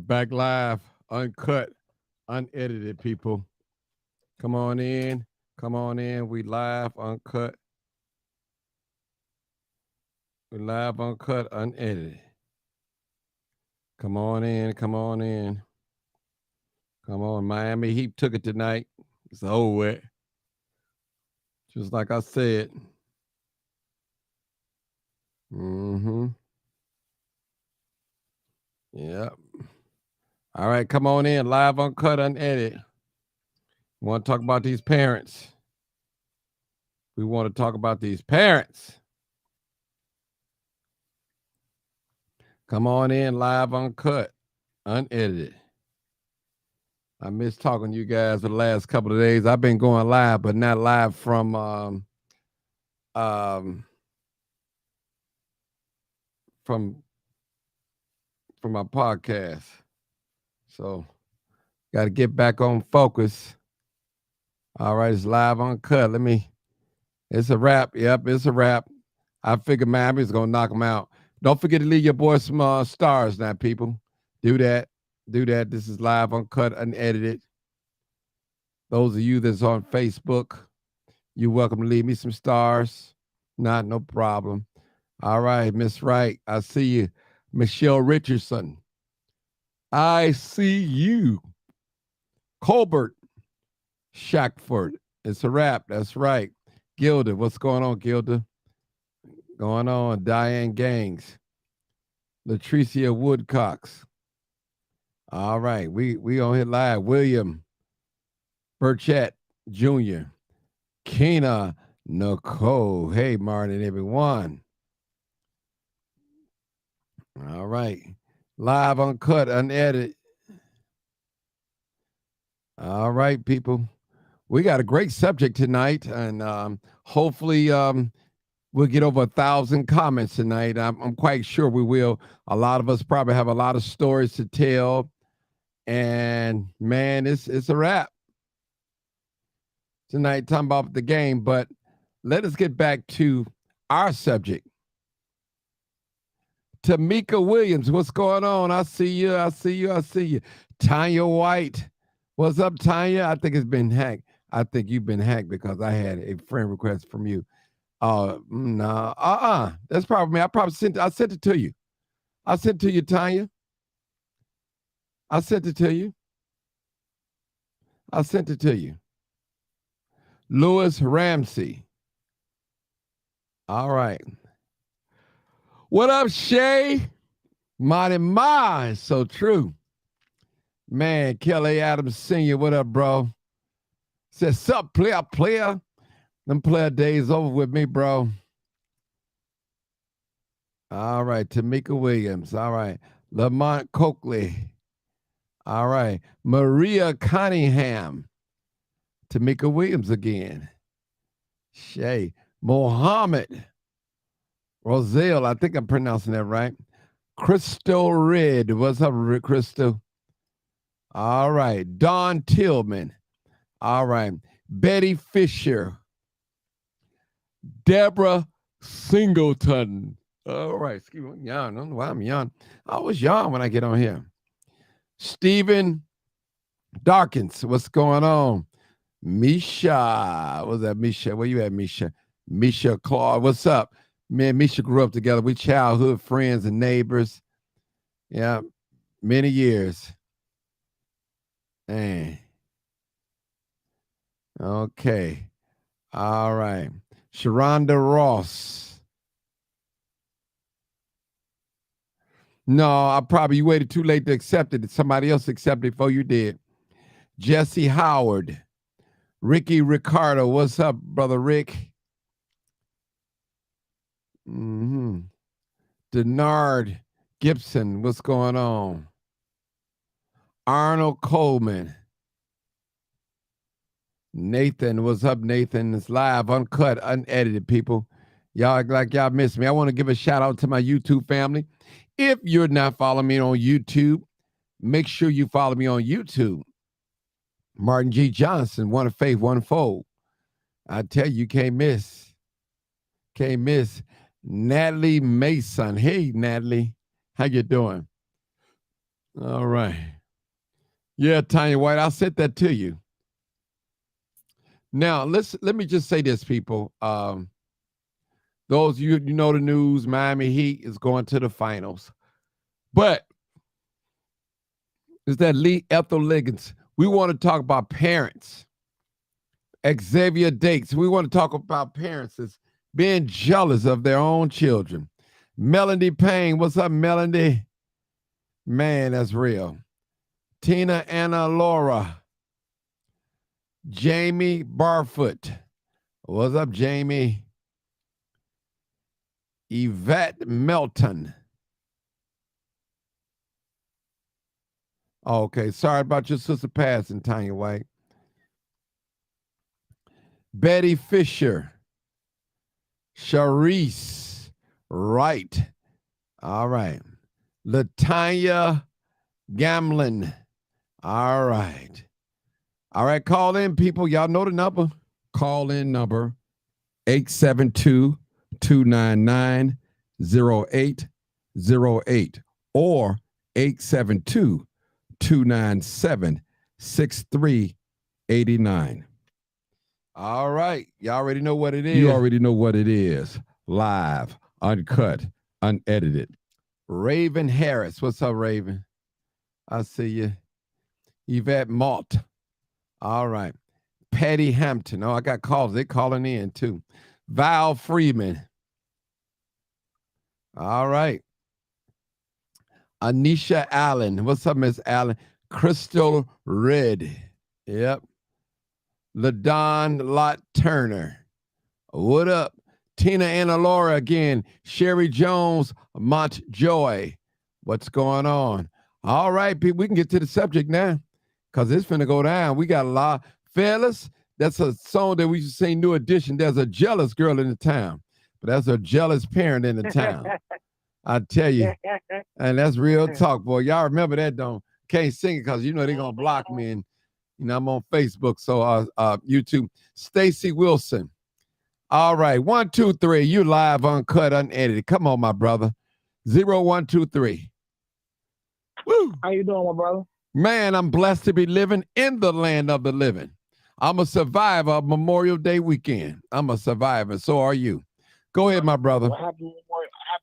Back live, uncut, unedited, people. Come on in. Come on in. We live, uncut. We live, uncut, unedited. Come on in. Come on in. Come on. Miami Heat took it tonight. It's over with. Just like I said. Mm-hmm. Yep. All right, come on in. Live, uncut, unedited. We want to talk about these parents. We want to talk about these parents. Come on in, live, uncut, unedited. I miss talking to you guys for the last couple of days. I've been going live, but not live um from from my podcast. So got to get back on focus. All right, it's live uncut. It's a wrap. Yep, it's a wrap. I figured Miami's gonna knock them out. Don't forget to leave your boy some stars now, people. Do that. Do that. This is live, uncut, unedited. Those of you that's on Facebook, you're welcome to leave me some stars. No problem. All right, Miss Wright, I see you. Michelle Richardson, I see you. Colbert Shackford, it's a wrap. That's right. Gilda, what's going on, Gilda? Going on, Diane Gangs. Latricia Woodcocks. All right, we on here live. William Burchett Jr. Kena Nicole. Hey, Martin, everyone. All right. Live, uncut, unedited. All right, people. We got a great subject tonight, and hopefully we'll get over 1,000 comments tonight. I'm quite sure we will. A lot of us probably have a lot of stories to tell, and man, it's a wrap tonight. Talking about the game, but let us get back to our subject. Tamika Williams, what's going on? I see you. I see you. I see you. Tanya White, what's up, Tanya? I think it's been hacked. I think you've been hacked because I had a friend request from you. No, that's probably me. I sent it to you. I sent it to you, Tanya. I sent it to you. I sent it to you. Lewis Ramsey. All right. What up, Shay? Mighty My, so true. Man, Kelly Adams Sr., what up, bro? Says, sup, player. Them player days over with me, bro. All right, Tamika Williams. All right, Lamont Coakley. All right, Maria Cunningham. Tamika Williams again. Shay. Mohammed. Roselle, I think I'm pronouncing that right. Crystal Red. What's up, Crystal? All right, Don Tillman. All right, Betty Fisher. Deborah Singleton. All right, excuse me, I'm young. I don't know why I'm young. I always young when I get on here. Stephen Darkins, what's going on? Misha, what's that, Misha? Where you at, Misha? Misha Claude, what's up? Man, Misha grew up together. We childhood friends and neighbors. Yeah, many years. Dang. Okay. All right. Sharonda Ross. No, you waited too late to accept it. Somebody else accepted before you did. Jesse Howard. Ricky Ricardo. What's up, brother Rick? Denard Gibson. What's going on? Arnold Coleman. Nathan, what's up, Nathan? It's live, uncut, unedited, people. Y'all act like y'all missed me. I want to give a shout out to my YouTube family. If you're not following me on YouTube, make sure you follow me on YouTube. Martin G. Johnson, One of Faith, One Fold. I tell you, can't miss. Can't miss. Natalie Mason. Hey, Natalie. How you doing? All right. Yeah, Tanya White, I'll send that to you. Now, let me just say this, people. Those you know the news, Miami Heat is going to the finals. But is that Lee Ethel Liggins? We want to talk about parents. Xavier Dates. We want to talk about parents that's being jealous of their own children. Melody Payne. What's up, Melody? Man, that's real. Tina Anna Laura. Jamie Barfoot. What's up, Jamie? Yvette Melton. Okay, sorry about your sister passing, Tanya White. Betty Fisher. Sharice Wright. All right. Latanya Gamlin. All right. All right, call in, people. Y'all know the number. Call in number 872-299-0808 or 872-297-6389. All right. You already know what it is. You already know what it is. Live, uncut, unedited. Raven Harris. What's up, Raven? I see you. Yvette Malt. All right. Patty Hampton. Oh, I got calls. They calling in too. Val Freeman. All right. Anisha Allen. What's up, Miss Allen? Crystal Red. Yep. LaDon Lott Turner. What up? Tina Anna Laura again. Sherry Jones Montjoy. What's going on? All right, people, we can get to the subject now because it's finna go down. We got a lot. Fellas, that's a song that we should sing, New Edition. There's a jealous girl in the town, but that's a jealous parent in the town. I tell you. And that's real talk, boy. Y'all remember that, don't? Can't sing it because you know they're going to block me and I'm on Facebook, so YouTube. Stacy Wilson. All right, 1, 2, 3. You live, uncut, unedited. Come on, my brother. 0, 1, 2, 3. Woo! How you doing, my brother? Man, I'm blessed to be living in the land of the living. I'm a survivor of Memorial Day weekend. I'm a survivor. So are you. Go ahead, my brother. Well, happy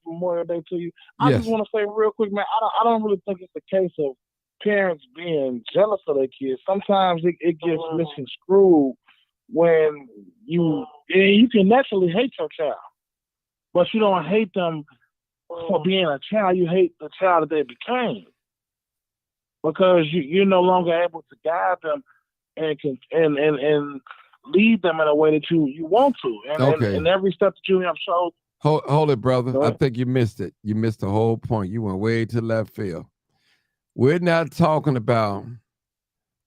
Memorial Day to you. I just want to say real quick, man. I don't really think it's a case of parents being jealous of their kids. Sometimes it gets misconstrued when you can naturally hate your child, but you don't hate them for being a child. You hate the child that they became because you're no longer able to guide them and lead them in a way that you want to. And every step that you have showed. Hold it, brother. I think you missed it. You missed the whole point. You went way to left field. We're not talking about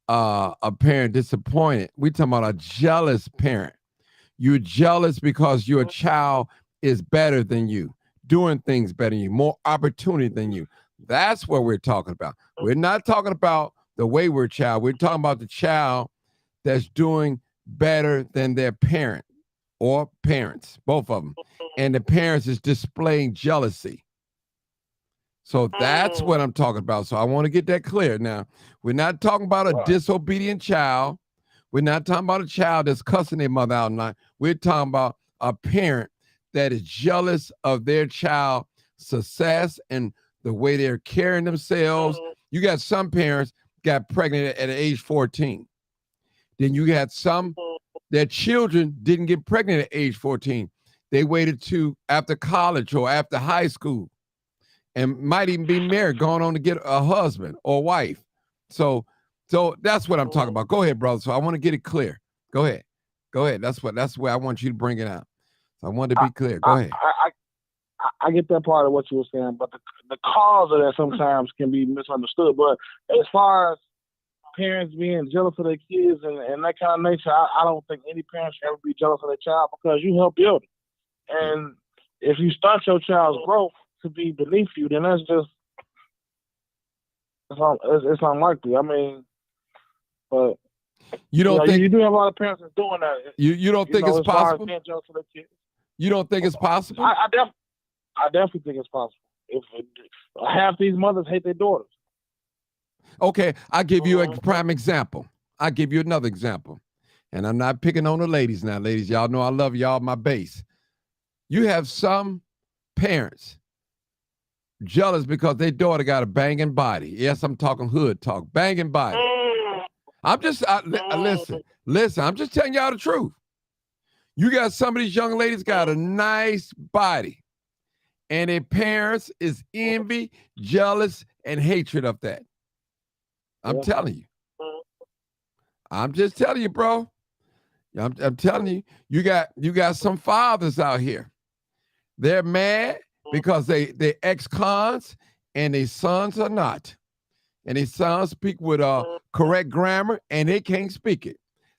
a parent disappointed. We're talking about a jealous parent. You're jealous because your child is better than you, doing things better than you, more opportunity than you. That's what we're talking about. We're not talking about the wayward child. We're talking about the child that's doing better than their parent or parents, both of them. And the parents is displaying jealousy. So that's what I'm talking about. So I want to get that clear. Now, we're not talking about a disobedient child. We're not talking about a child that's cussing their mother out. We're talking about a parent that is jealous of their child's success and the way they're carrying themselves. You got some parents got pregnant at age 14. Then you got some, their children didn't get pregnant at age 14. They waited to after college or after high school. And might even be married, going on to get a husband or wife. So that's what I'm talking about. Go ahead, brother. So I want to get it clear. Go ahead. That's where I want you to bring it out. So I want to be clear. Go ahead. I get that part of what you were saying, but the cause of that sometimes can be misunderstood. But as far as parents being jealous of their kids and that kind of nature, I don't think any parent should ever be jealous of their child because you help build it. And if you stunt your child's growth to be beneath you, then that's just it's unlikely. I mean, but you don't think you do have a lot of parents that's doing that. You don't think it's possible? You don't think it's possible? I definitely think it's possible. If half these mothers hate their daughters, Okay, I'll give you a prime example. I'll give you another example. And I'm not picking on the ladies now. Ladies, y'all know I love y'all, my base. You have some parents jealous because their daughter got a banging body. Yes, I'm talking hood talk, banging body. I'm just, listen, I'm just telling y'all the truth. You got some of these young ladies got a nice body, and their parents is envy, jealous, and hatred of that. I'm telling you. I'm just telling you, bro. I'm telling you, you got some fathers out here. They're mad because they ex-cons and their sons are not. And their sons speak with correct grammar and they can't speak it.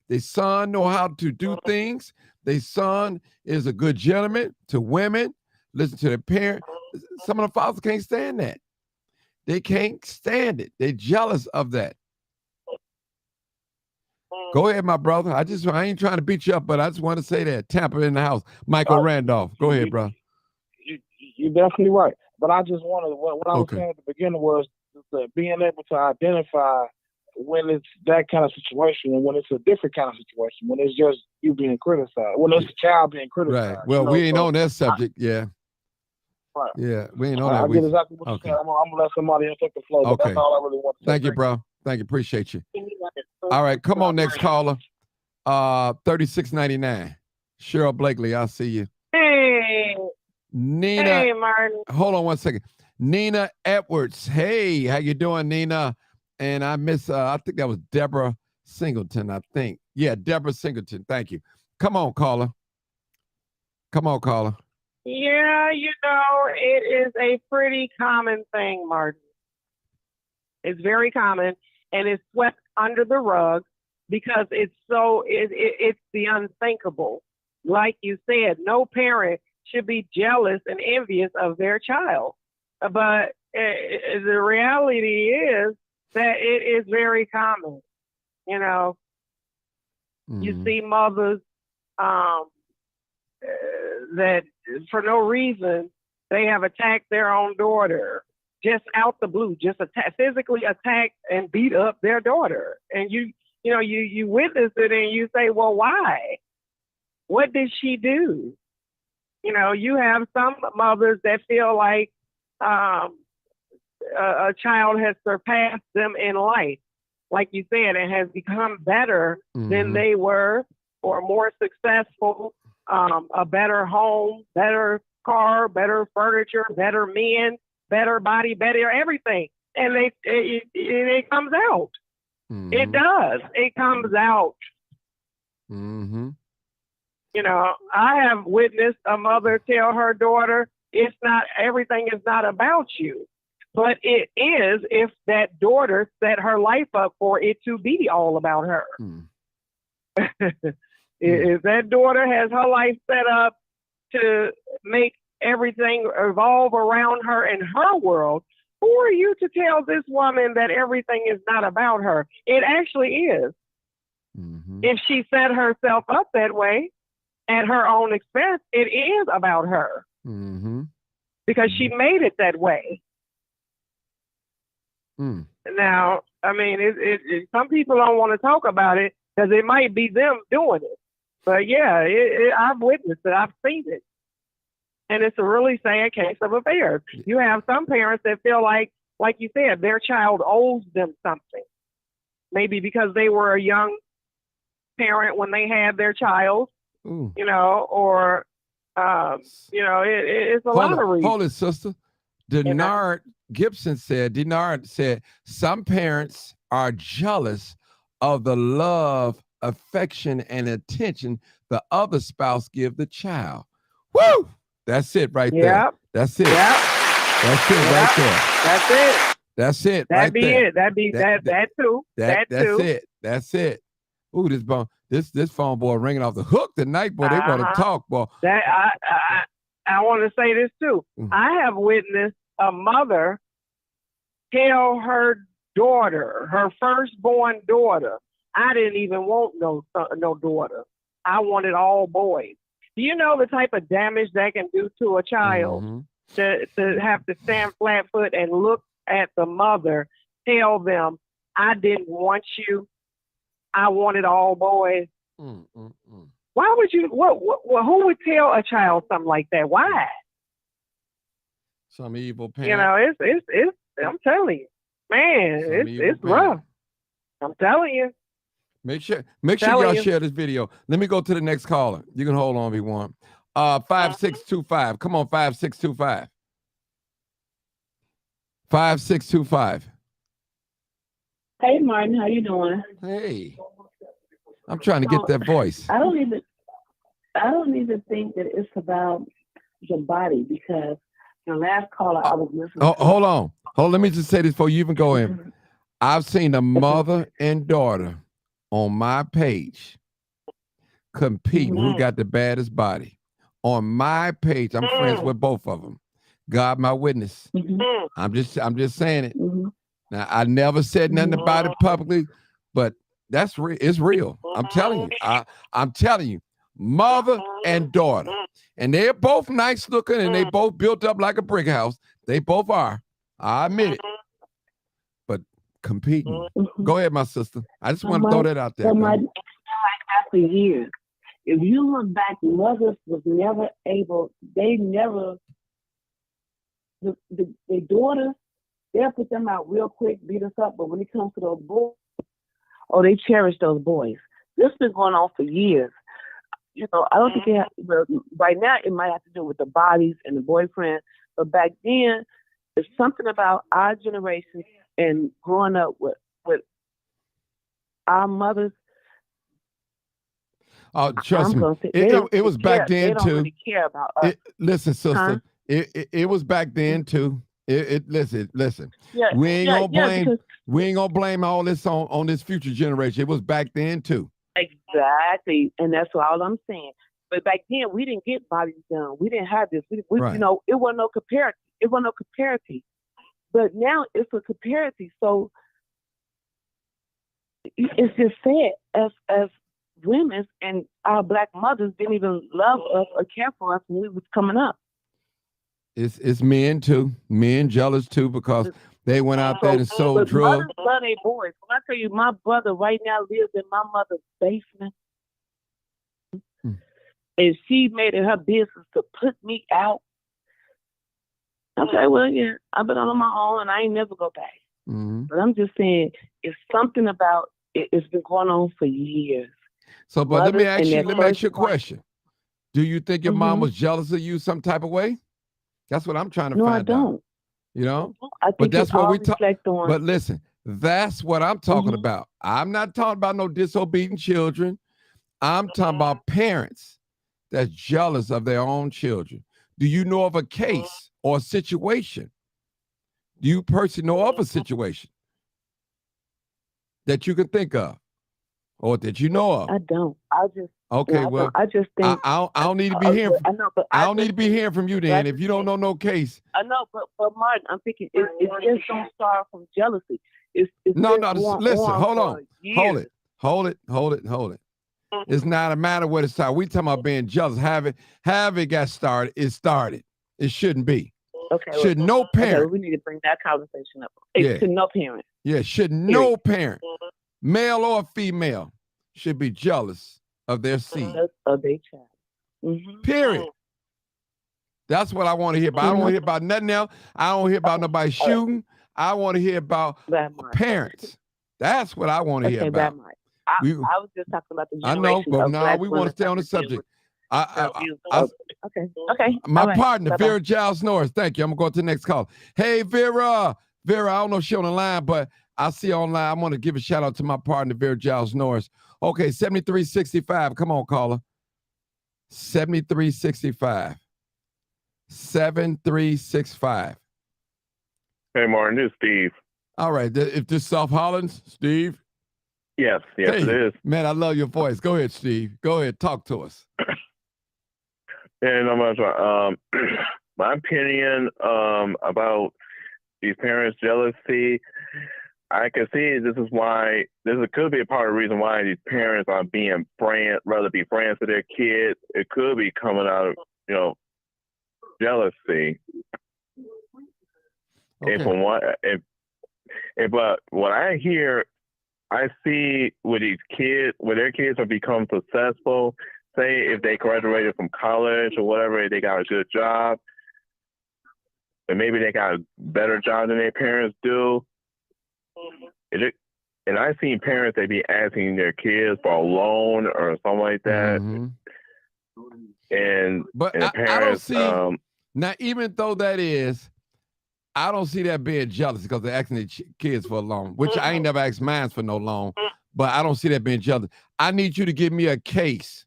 Their son know how to do things. Their son is a good gentleman to women, listen to their parent. Some of the fathers can't stand that. They can't stand it. They're jealous of that. Go ahead, my brother. I ain't trying to beat you up, but I just want to say that. Tampa in the house. Michael Randolph. Go ahead, bro. You're definitely right. But I just wanted, what I was saying at the beginning was being able to identify when it's that kind of situation and when it's a different kind of situation, when it's just you being criticized, when it's a child being criticized. Right. Well, we ain't on that subject. Yeah. Right. Yeah, we ain't on that. I get exactly what you said. I'm going to let somebody else take the floor, but that's all I really want to say. Thank you, bro. Thank you. Appreciate you. All right, come on, next caller. 3699. Cheryl Blakely, I'll see you. Hey. Nina. Hey, Martin. Hold on one second. Nina Edwards. Hey, how you doing, Nina? And I miss, I think that was Deborah Singleton, I think. Yeah, Deborah Singleton. Thank you. Come on, caller. Yeah, it is a pretty common thing, Martin. It's very common, and it's swept under the rug because it's the unthinkable. Like you said, no parent should be jealous and envious of their child. But the reality is that it is very common. You see mothers that for no reason they have attacked their own daughter, just out the blue, just physically attack and beat up their daughter. And you witness it and you say, well, why? What did she do? You have some mothers that feel like a child has surpassed them in life, like you said, and has become better than they were, or more successful, a better home, better car, better furniture, better men, better body, better everything. And it comes out. It does. It comes out. I have witnessed a mother tell her daughter, everything is not about you. But it is if that daughter set her life up for it to be all about her. If that daughter has her life set up to make everything evolve around her in her world, who are you to tell this woman that everything is not about her? It actually is. If she set herself up that way at her own expense, it is about her. Because she made it that way. Now, I mean, some people don't want to talk about it because it might be them doing it. But yeah, I've witnessed it. I've seen it. And it's a really sad case of affairs. You have some parents that feel like you said, their child owes them something. Maybe because they were a young parent when they had their child, or, it's a lot of reasons. Hold it, sister. Denard Gibson said, some parents are jealous of the love, affection, and attention the other spouse give the child. Woo! That's it right there. That's it. That's it right there. That's it. That's it. That'd be there. it. That'd be that too. That's it. That's it. Ooh, this phone boy ringing off the hook tonight, boy. They want to talk, boy. I want to say this too. I have witnessed a mother tell her daughter, her firstborn daughter, I didn't even want no daughter. I wanted all boys. Do you know the type of damage that can do to a child to have to stand flat foot and look at the mother tell them, I didn't want you. I wanted all boys. Why would you? Who would tell a child something like that? Why? Some evil parent. You know, it's. I'm telling you, man, it's rough. I'm telling you. Make sure y'all share this video. Let me go to the next caller. You can hold on if you want. 5625. Come on, 5625. 5625. Hey, Martin, how you doing? Hey, I'm trying to get that voice. I don't even think that it's about the body, because the last caller I was listening to. Hold on. Let me just say this before you even go in. I've seen a mother and daughter on my page competing who got the baddest body. On my page, I'm friends with both of them. God, my witness. I'm just saying it. Now, I never said nothing about it publicly, but that's real. It's real. I'm telling you. I'm telling you, mother and daughter, and they're both nice looking, and they both built up like a brick house. They both are. I admit it. But competing. Go ahead, my sister. I just want to throw that out there. Like that for years. If you look back, mothers was never able. They never. The daughters, they'll put them out real quick, beat us up. But when it comes to those boys, they cherish those boys. This has been going on for years. You know, I don't think it has, right now it might have to do with the bodies and the boyfriend. But back then, there's something about our generation and growing up with our mothers. Oh, trust me, it was back then too. They don't really care about us. Listen, sister, it was back then too. Listen. Yeah, we ain't gonna blame all this on this future generation. It was back then too. Exactly, and that's all I'm saying. But back then, we didn't get bodies done. We didn't have this. Right. You know, it wasn't no comparative. It wasn't no comparative. But now it's a comparative. So it's just sad as women, and our Black mothers didn't even love us or care for us when we was coming up. It's men too. Men jealous too, because they went out there and sold drugs. Mothers love their boys. When I tell you, my brother right now lives in my mother's basement. And she made it her business to put me out. Okay, well, yeah, I've been on my own and I ain't never go back. But I'm just saying, it's something about it. It's been going on for years. So, but let me ask you a question. Do you think your mom was jealous of you some type of way? That's what I'm trying to find out. No, I don't. You know? I think but that's what we talk on. But listen, that's what I'm talking about. I'm not talking about no disobedient children. I'm talking about parents that's jealous of their own children. Do you know of a case or a situation? Do you personally know of a situation that you can think of or that you know of? I don't. I just think I don't need to be hearing. I don't need to be hearing from you then. If you don't know no case. I know, but Martin, I'm thinking it just don't start from jealousy. It's no. Listen, hold on, hold it. It's not a matter what it started. We talking about being jealous. Have it got started. It started. It shouldn't be. Okay. Should no parent? Okay, we need to bring that conversation up. It should no parent. Yeah, should no parent, male or female, should be jealous of their seed. Of their child. Period. That's what I want to hear about. I don't want to hear about nothing else. I don't hear about nobody shooting. I want to hear about parents. That's what I want to hear about. I was just talking about the generation. I know, but now we want to stay on the subject. Okay. My partner, Vera Giles Norris. Thank you. I'm going to go to the next call. Hey, Vera. Vera, I don't know if she's on the line, but I see her online. I want to give a shout out to my partner, Vera Giles Norris. Okay, 7365. Come on, caller. 7365. 7365. Hey, Martin, this is Steve. All right. If this South Hollins, Steve? Yes, it is. Man, I love your voice. Go ahead, Steve. Go ahead. Talk to us. And my opinion about these parents' jealousy, I can see this could be a part of the reason why these parents are being rather be friends with their kids. It could be coming out of, jealousy. Okay. And But what I hear, I see with these kids, when their kids have become successful, say if they graduated from college or whatever, they got a good job, and maybe they got a better job than their parents do. And I've seen parents, they be asking their kids for a loan or something like that. But and the parents, I don't see, now, even though that is, I don't see that being jealous because they're asking their kids for a loan, which I ain't never asked mine for no loan, but I don't see that being jealous. I need you to give me a case,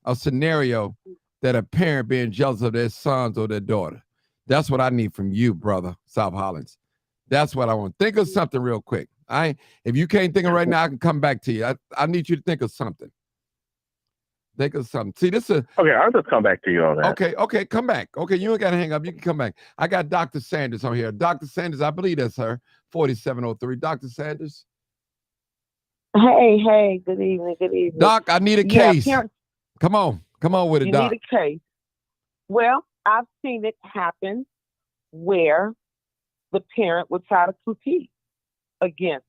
a scenario that a parent being jealous of their sons or their daughter. That's what I need from you, brother, South Hollins. That's what I want. Think of something real quick. If you can't think of right now, I can come back to you. I need you to think of something. Think of something. See, this is okay. I'll just come back to you on that. Okay, come back. Okay, you ain't got to hang up. You can come back. I got Dr. Sanders on here. Dr. Sanders, I believe that's her. 4703. Dr. Sanders. Hey. Good evening. Doc, I need a case. Come on with it, Doc. You need a case. Well, I've seen it happen where the parent would try to compete against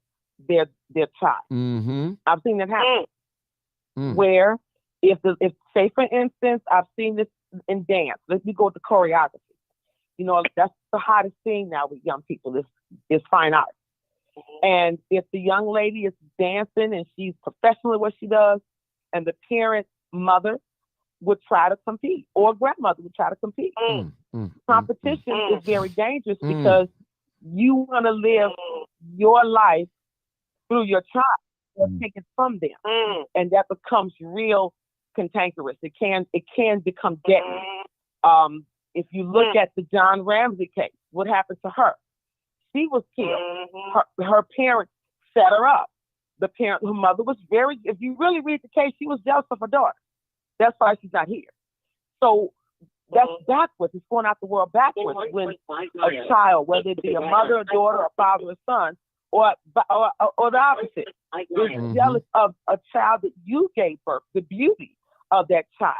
their child. I've seen it happen where if say for instance, I've seen this in dance. Let me go with the choreography. You know, that's the hottest thing now with young people is fine art. And if the young lady is dancing and she's professional at what she does, and the parent mother would try to compete, or grandmother would try to compete. Competition is very dangerous because you want to live your life through your child or take it from them, and that becomes real cantankerous. It can become deadly. If you look at the John Ramsey case, what happened to her? She was killed. Her parents set her up. Her mother was if you really read the case, she was jealous of her daughter. That's why she's not here. So that's backwards. It's going out the world backwards when a child, whether it be a mother, a daughter, a father, a son, or the opposite, is jealous of a child that you gave birth, the beauty of that child.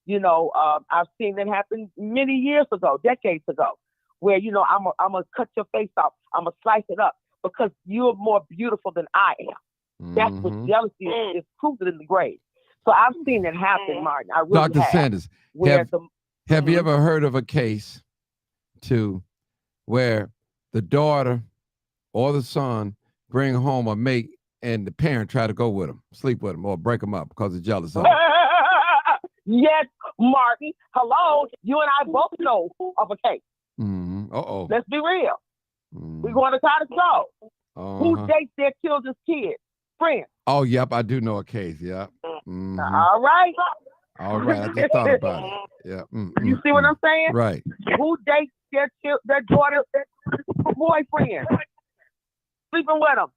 You know, I've seen that happen many years ago, decades ago, where, you know, I'm gonna cut your face off, I'm gonna slice it up because you're more beautiful than I am. That's what jealousy is proven in the grave. So I've seen it happen, Martin. I really Dr. have. Sanders, have you ever heard of a case where the daughter or the son bring home a mate and the parent try to go with them, sleep with them, or break them up because they're jealous of them? Yes, Martin. Hello, you and I both know of a case. Let's be real. We're going to try to go. Who dates their children's kids? Friends. Oh, yep, I do know a case. Yep. All right. I just thought about it. Yeah. You see what I'm saying? Right. Who dates their daughter's boyfriend? Sleeping with them.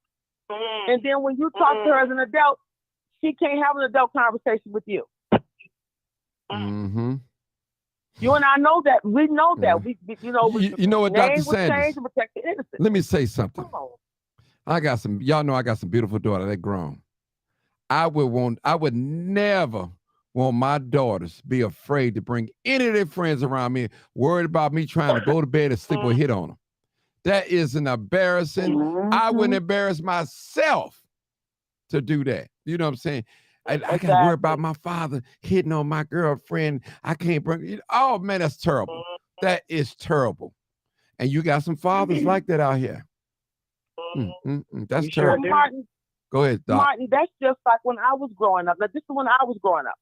And then when you talk to her as an adult, she can't have an adult conversation with you. You and I know that. We know that. You know what, Dr. Sanders? Let me say something. Y'all know I got some beautiful daughters. They're grown. I would never want my daughters be afraid to bring any of their friends around me, worried about me trying to go to bed and sleep or hit on them. That is an embarrassing. I wouldn't embarrass myself to do that. You know what I'm saying? I got to worry about my father hitting on my girlfriend. I can't bring it. Oh, man, that's terrible. That is terrible. And you got some fathers like that out here. That's you terrible. Sure, Martin, go ahead, Doc. Martin, that's just like when I was growing up. Now, this is when I was growing up.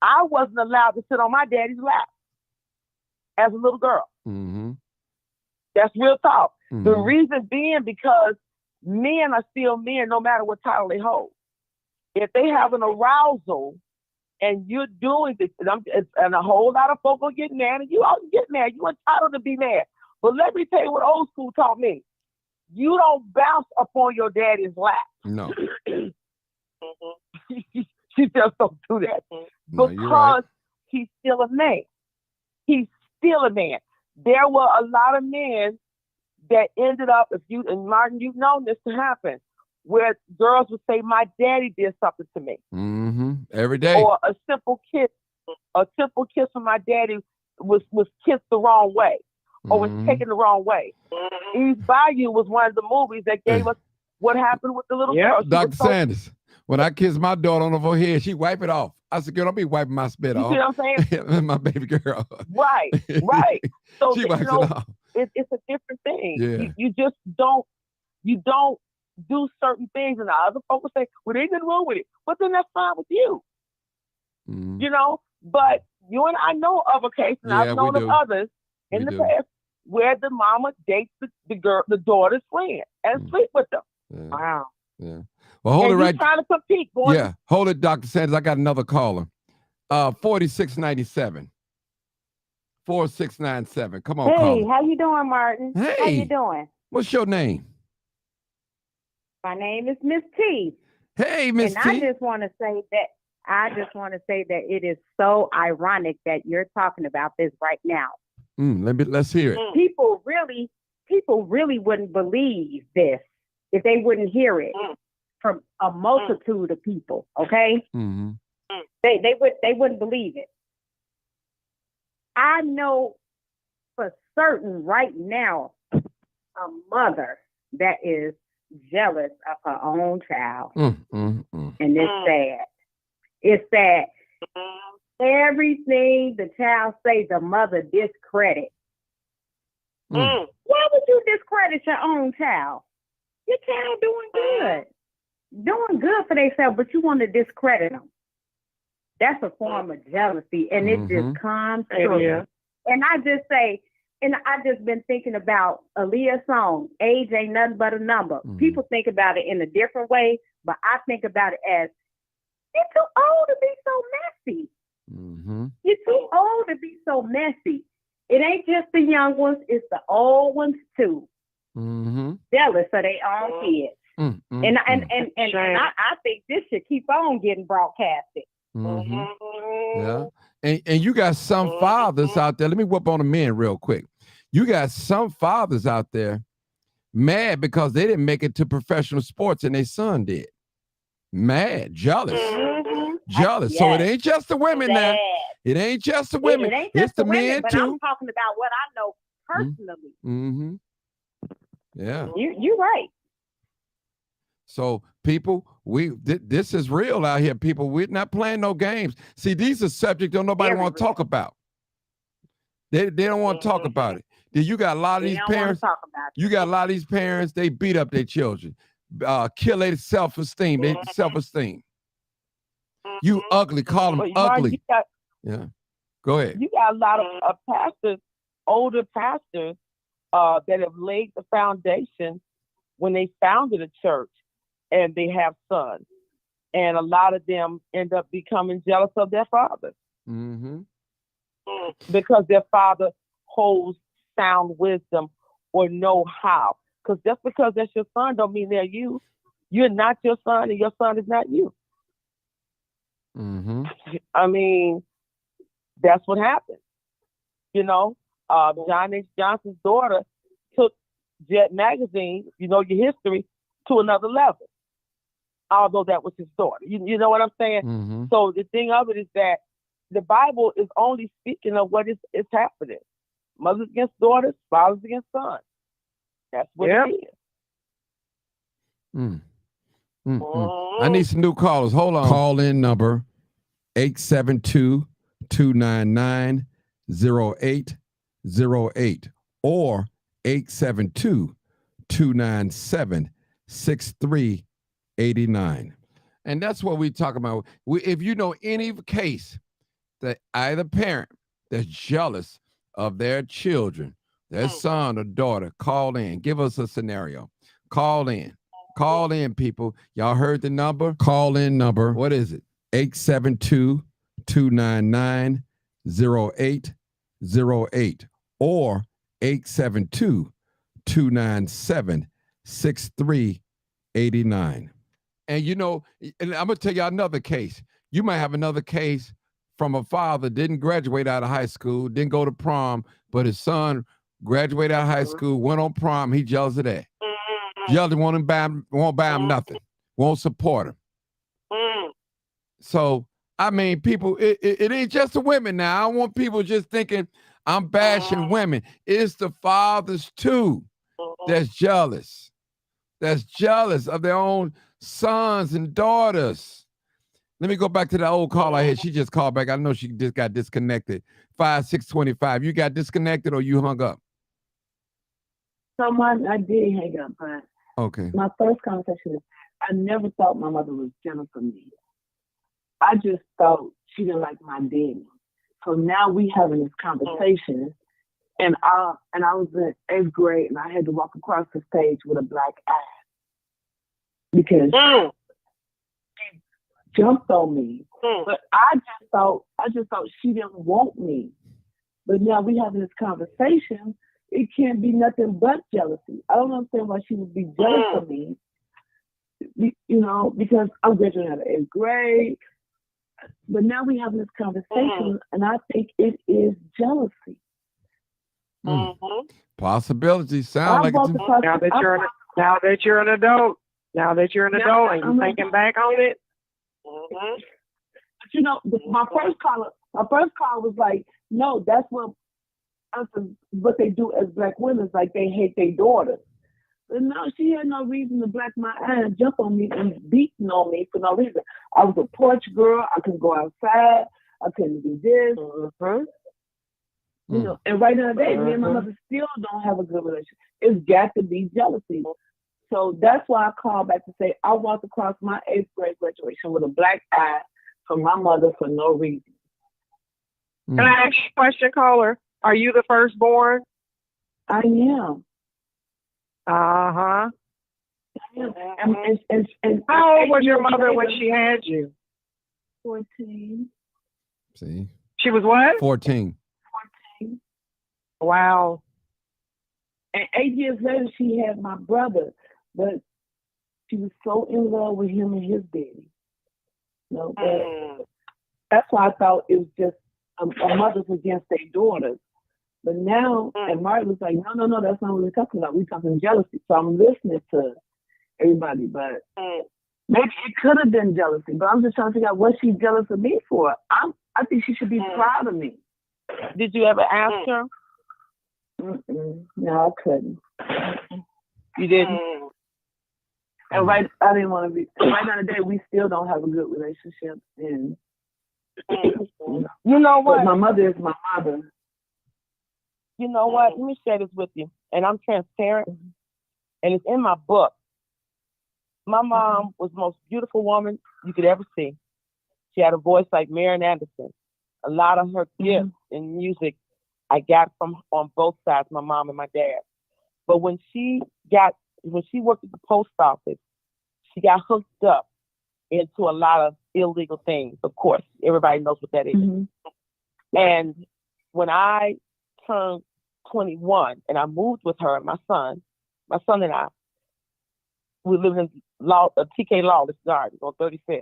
I wasn't allowed to sit on my daddy's lap as a little girl. That's real talk. The reason being because men are still men no matter what title they hold. If they have an arousal and you're doing this, and a whole lot of folk will get mad, and you always get mad. You're entitled to be mad. But let me tell you what old school taught me. You don't bounce upon your daddy's lap. No. You just don't do that. Because he's still a man. He's still a man. There were a lot of men that ended up, and Martin, you've known this to happen, where girls would say, my daddy did something to me. Every day. Or a simple kiss from my daddy was kissed the wrong way. or was taken the wrong way. Eve's Bayou was one of the movies that gave us what happened with the little girl. Dr. Sanders, when I kiss my daughter on her forehead, she wipe it off. I said, girl, don't be wiping my spit You off. see what I'm saying? My baby girl. Right. So she wipes it off. It's a different thing. Yeah. You just don't do certain things, and the other folks say, well, there's nothing wrong with it. But then that's fine with you. Mm-hmm. You know, but you and I know of a case, and I've known of others in the past where the mama dates the daughter's friend and sleep with them. Yeah. Wow. Yeah. Well, hold it right. Trying to compete. Hold it, Dr. Sanders. I got another caller. 4697. 4697. Come on, caller. Hey, how you doing, Martin? Hey. How you doing? What's your name? My name is Miss T. Hey, Miss T. And I just want to say that it is so ironic that you're talking about this right now. Let's hear it. People really wouldn't believe this if they wouldn't hear it from a multitude of people. Okay, Mm-hmm. They wouldn't believe it. I know for certain right now a mother that is jealous of her own child, and it's sad. It's sad. Everything the child say, the mother discredit. Why would you discredit your own child? Your child doing good for themselves, but you want to discredit them. That's a form of jealousy, and it just comes through. And I just been thinking about Aaliyah's song, "Age Ain't Nothing But a Number." People think about it in a different way, but I think about it as, you're too old to be so messy. You're too old to be so messy. It ain't just the young ones, it's the old ones too. Jealous of their own kids. And I think this should keep on getting broadcasted. Yeah. And you got some fathers out there. Let me whoop on the men real quick. You got some fathers out there mad because they didn't make it to professional sports and their son did. Mad, jealous. Jealous. Yes. So it ain't just the women now. It ain't just the women. It ain't just it's the men but too. I'm talking about what I know personally. Yeah. You're right. So people, this is real out here, people. We're not playing no games. See, these are subjects don't nobody want to talk about. They don't want to talk about it. You got a lot of these parents. You got a lot of these parents, they beat up their children, kill their self-esteem, You ugly, call them ugly. Yeah. Go ahead. You got a lot of pastors, older pastors, that have laid the foundation when they founded a church, and they have sons. And a lot of them end up becoming jealous of their fathers. Because their father holds sound wisdom or know how. Because just because that's your son don't mean they're you. You're not your son, and your son is not you. I mean, that's what happened. You know, John H. Johnson's daughter took Jet Magazine, your history, to another level. Although that was his daughter. You know what I'm saying? So the thing of it is that the Bible is only speaking of what is happening. Mothers against daughters, fathers against sons. That's what it is. I need some new callers. Hold on. Call in number 872-299-0808 or 872-297-6389. And that's what we talk about. If you know any case that either parent that's jealous of their children, their son or daughter, call in. Give us a scenario. Call in. Call in, people. Y'all heard the number? Call in number. What is it? 872-299-0808 or 872-297-6389. And and I'm gonna tell you another case. You might have another case from a father didn't graduate out of high school, didn't go to prom, but his son graduated out of high school, went on prom. He jealous of that. Jealous, won't buy him nothing, won't support him. So I mean, people, it ain't just the women now. I don't want people just thinking I'm bashing women. It's the fathers too that's jealous. That's jealous of their own sons and daughters. Let me go back to the old call I had. She just called back. I know she just got disconnected. 5625. You got disconnected or you hung up? I did hang up, but okay. My first conversation is I never thought my mother was jealous of me. I just thought she didn't like my daddy. So now we having this conversation, and I was in 8th grade, and I had to walk across the stage with a black eye because she jumped on me. But I just thought she didn't want me. But now we having this conversation. It can't be nothing but jealousy. I don't understand why she would be jealous of me. You know, because I'm graduating out of 8th grade. But now we having this conversation, and I think it is jealousy. Possibility. Sound like it's now that you're an adult and you're thinking back on it. But you know, my first call was like, no, that's what they do as black women, is like they hate their daughters. But no, she had no reason to black my eye and jump on me and beating on me for no reason. I was a porch girl. I couldn't go outside. I couldn't do this. You know, and right now today, me and my mother still don't have a good relationship. It's got to be jealousy. So that's why I called back to say I walked across my 8th grade graduation with a black eye from my mother for no reason. Can I ask you a question, caller? Are you the firstborn? I am. Uh-huh. And how old was your mother when she had you? 14. See? She was what? 14. Wow. And 8 years later, she had my brother, but she was so in love with him and his daddy. You know, but that's why I thought it was just a mother's against their daughters. But now, and Martin was like, no, that's not what we're talking about. We're talking jealousy. So I'm listening to everybody, but maybe it could have been jealousy. But I'm just trying to figure out what she's jealous of me for. I think she should be proud of me. Did you ever ask her? No, I couldn't. You didn't? And I didn't want to be. Right now today, we still don't have a good relationship. And you know what? But my mother is my mother. You know what? Let me share this with you. And I'm transparent. And it's in my book. My mom was the most beautiful woman you could ever see. She had a voice like Marian Anderson. A lot of her gifts in music I got from on both sides, my mom and my dad. But when she worked at the post office, she got hooked up into a lot of illegal things. Of course, everybody knows what that is. And when I turned 21 and I moved with her and my son and I, we lived in TK Lawless Gardens on 35th.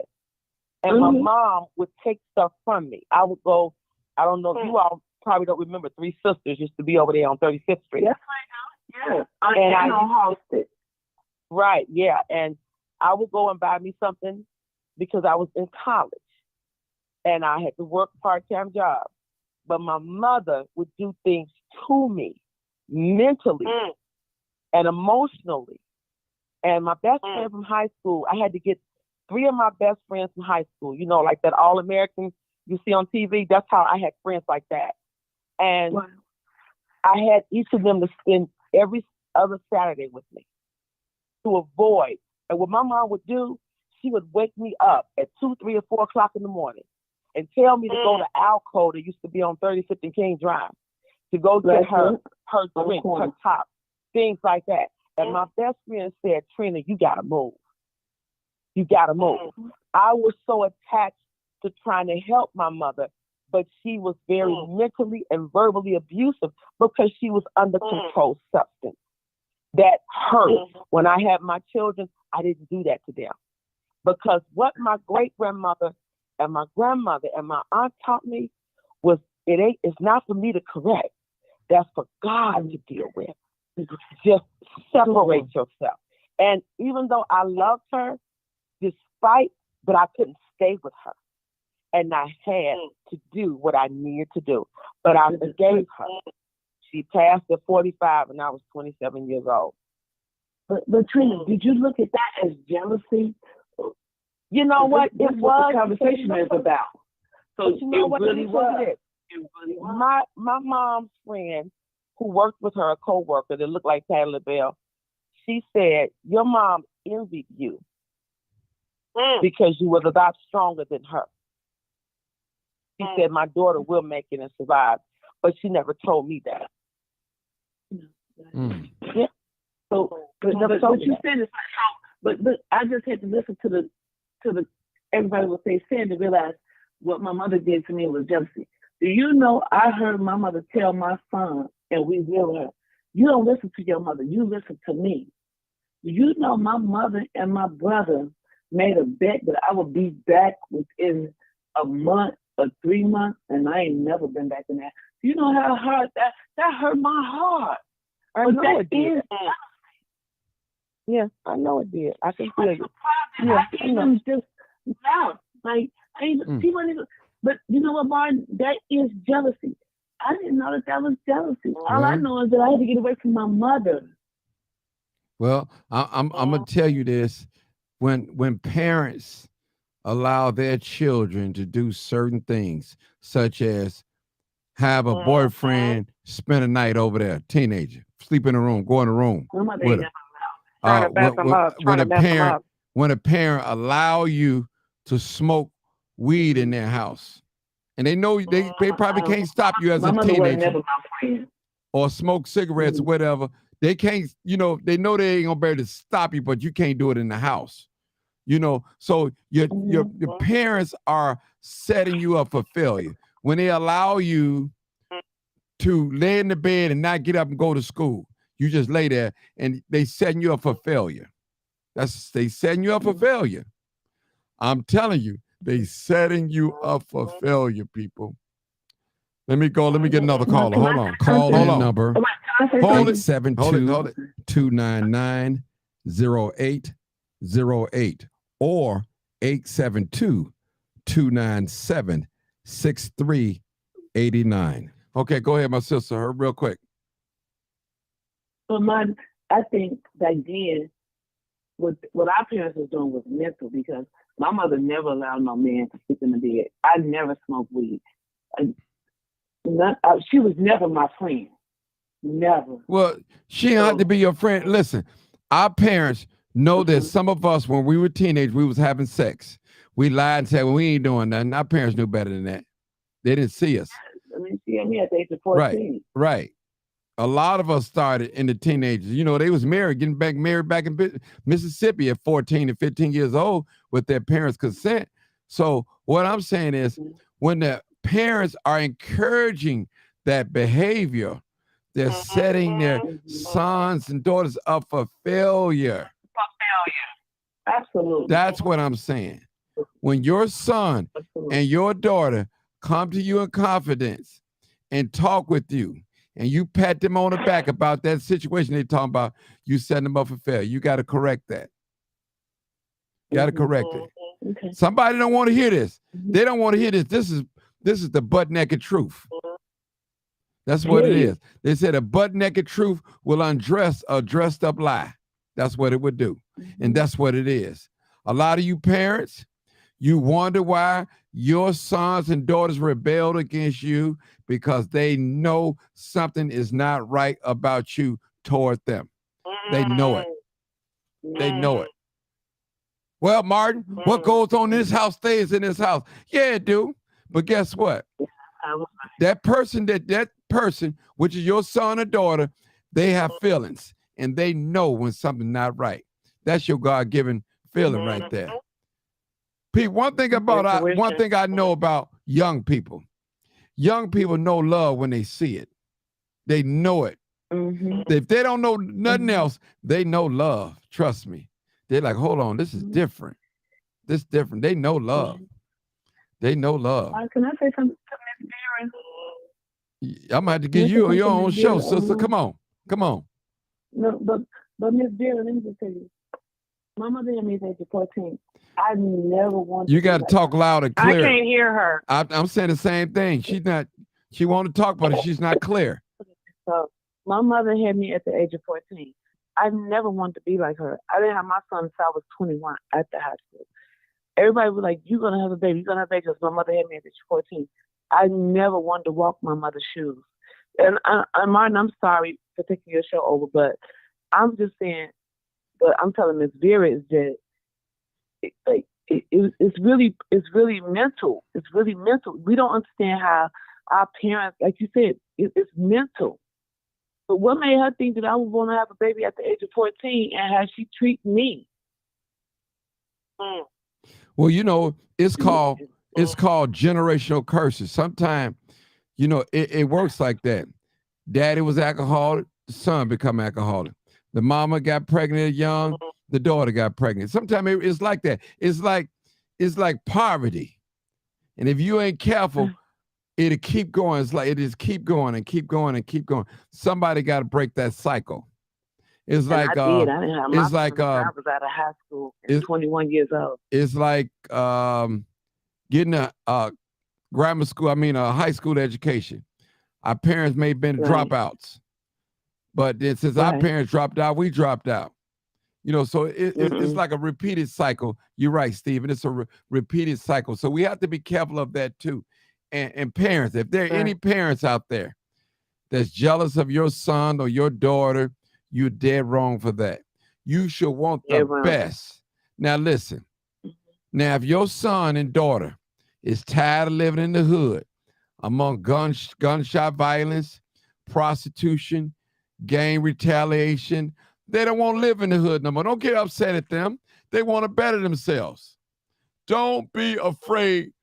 And my mom would take stuff from me. I would go, I don't know if you all probably don't remember, Three Sisters used to be over there on 35th Street. Yes, I know. Yeah. I hosted. Right, yeah. And I would go and buy me something because I was in college and I had to work a part-time job. But my mother would do things to me mentally and emotionally. And my best friend from high school, I had to get 3 of my best friends from high school, you know, like that All-American you see on TV. That's how I had friends like that. And I had each of them to spend every other Saturday with me to avoid. And what my mom would do, she would wake me up at 2, 3, or 4 o'clock in the morning and tell me to go to Alco that used to be on 35th and King Drive to go get her drink, her top, things like that. And my best friend said, Trina, you got to move. You got to move. I was so attached to trying to help my mother, but she was very mentally and verbally abusive because she was under controlled substance. That hurt. When I had my children, I didn't do that to them. Because what my great-grandmother and my grandmother and my aunt taught me was it's not for me to correct. That's for God to deal with. Just separate yourself. And even though I loved her, but I couldn't stay with her. and I had to do what I needed to do. But I forgave her. She passed at 45, and I was 27 years old. But Trina, did you look at that as jealousy? You know what? That's It what was. the conversation is about. So But you know what? really was. It really was. My mom's friend who worked with her, a co-worker that looked like Patti LaBelle, she said, your mom envied you because you was a lot stronger than her. She said, my daughter will make it and survive, but she never told me that. Yeah. So, but you said it's like, but I just had to listen to the everybody what they said to realize what my mother did to me was jealousy. Do you know I heard my mother tell my son, and we will her, you don't listen to your mother, you listen to me. Do you know my mother and my brother made a bet that I would be back within a month or 3 months, and I ain't never been back in that. Do you know how hard that hurt my heart? I know it did. Yeah, I know it did. I can feel you. Yeah, I even just now, like I even she wasn't even. But you know what, Martin? That is jealousy. I didn't know that was jealousy. All I know is that I had to get away from my mother. Well, I'm gonna tell you this: when parents allow their children to do certain things, such as have a boyfriend spend a night over there, teenager, sleep in a room, go in a room with her. When a parent allow you to smoke weed in their house, and they know they probably can't stop you as a teenager, or smoke cigarettes or whatever. They can't, they know they ain't gonna be able to stop you, but you can't do it in the house. So your parents are setting you up for failure when they allow you to lay in the bed and not get up and go to school. You just lay there, and they setting you up for failure. They setting you up for failure. I'm telling you, they setting you up for failure, people. Let me go. Let me get another caller. Hold on. Call in number. Hold it. 872-299-0808 or 872-297-6389. Okay, go ahead, my sister. Real quick. Well, I think back then, what our parents was doing was mental, because my mother never allowed no man to sleep in the bed. I never smoked weed. She was never my friend. Never. Well, she didn't have to be your friend. Listen, our parents know that some of us, when we were teenagers, we was having sex. We lied and said, well, we ain't doing nothing. Our parents knew better than that. They didn't see us. I mean, she had me at the age of 14. Right. A lot of us started in the teenagers. They was married back in Mississippi at 14 and 15 years old with their parents' consent. So what I'm saying is, when the parents are encouraging that behavior, they're setting their sons and daughters up for failure. Absolutely. That's what I'm saying. When your son and your daughter come to you in confidence and talk with you, and you pat them on the back about that situation they're talking about, you set them up for failure. You got to correct that. You got to correct it. Okay. Somebody don't want to hear this. They don't want to hear this. This is the butt naked truth. That's what it is. They said a butt naked truth will undress a dressed up lie. That's what it would do. And that's what it is. A lot of you parents, you wonder why your sons and daughters rebelled against you, because they know something is not right about you toward them. They know it. They know it. Well, Martin, what goes on in this house stays in this house. Yeah, it do. But guess what? That person, which is your son or daughter, they have feelings, and they know when something's not right. That's your God-given feeling right there. Pete, one thing I know about young people. Young people know love when they see it. They know it. If they don't know nothing else, they know love. Trust me. They're like, hold on, this is different. This is different. They know love. They know love. Can I say something to Miss Darren? I'm going to have to give you your own show, sister. Come on. No, but Miss Darren, let me just tell you. My mother had me at the age of 14. I never wanted. You got to talk loud and I clear. can't hear her. I'm saying the same thing. She's not. She want to talk, but she's not clear. So my mother had me at the age of 14. I never wanted to be like her. I didn't have my son until I was 21 at the high school. Everybody was like, "You're gonna have a baby. You're gonna have a baby." Because my mother had me at the age of 14. I never wanted to walk my mother's shoes. And Martin, I'm sorry for taking your show over, but I'm just saying. But I'm telling Miss Vera is that it's really mental. It's really mental. We don't understand how our parents, like you said, it's mental. But what made her think that I would want to have a baby at the age of 14 and how she treat me? Well, you know, it's called generational curses. Sometimes, you know, it works like that. Daddy was alcoholic, the son become alcoholic. The mama got pregnant young, the daughter got pregnant. Sometimes it's like that. It's like poverty. And if you ain't careful, it'll keep going. It's like it just keep going and keep going and keep going. Somebody got to break that cycle. It's like I did. I didn't have my son until I was out of high school and 21 years old. It's like getting a grammar school, a high school education. Our parents may have been dropouts. But then since our parents dropped out, we dropped out. You know, so it's like a repeated cycle. You're right, Stephen. It's a repeated cycle. So we have to be careful of that too. And parents, if there are any parents out there that's jealous of your son or your daughter, you're dead wrong for that. You should want the best. Now listen. Now, if your son and daughter is tired of living in the hood among gunshot violence, prostitution, gang retaliation, they don't want to live in the hood no more. Don't get upset at them. They want to better themselves. Don't be afraid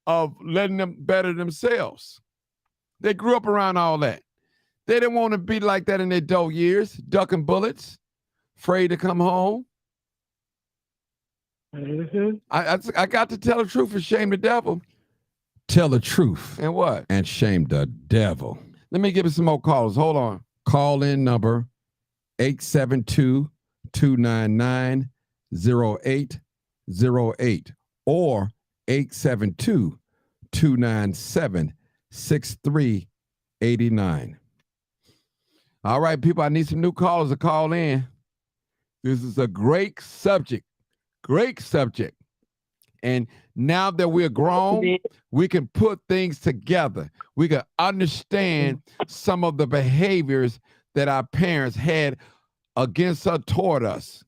of letting them better themselves. They grew up around all that. They didn't want to be like that in their adult years, ducking bullets, afraid to come home. I got to tell the truth and shame the devil. Tell the truth. And what? And shame the devil. Let me give you some more calls. Hold on. Call in number 872-299-0808 or 872-297-6389. All right, people, I need some new callers to call in. This is a great subject. Great subject. And now that we're grown, we can put things together. We can understand some of the behaviors that our parents had against us, toward us.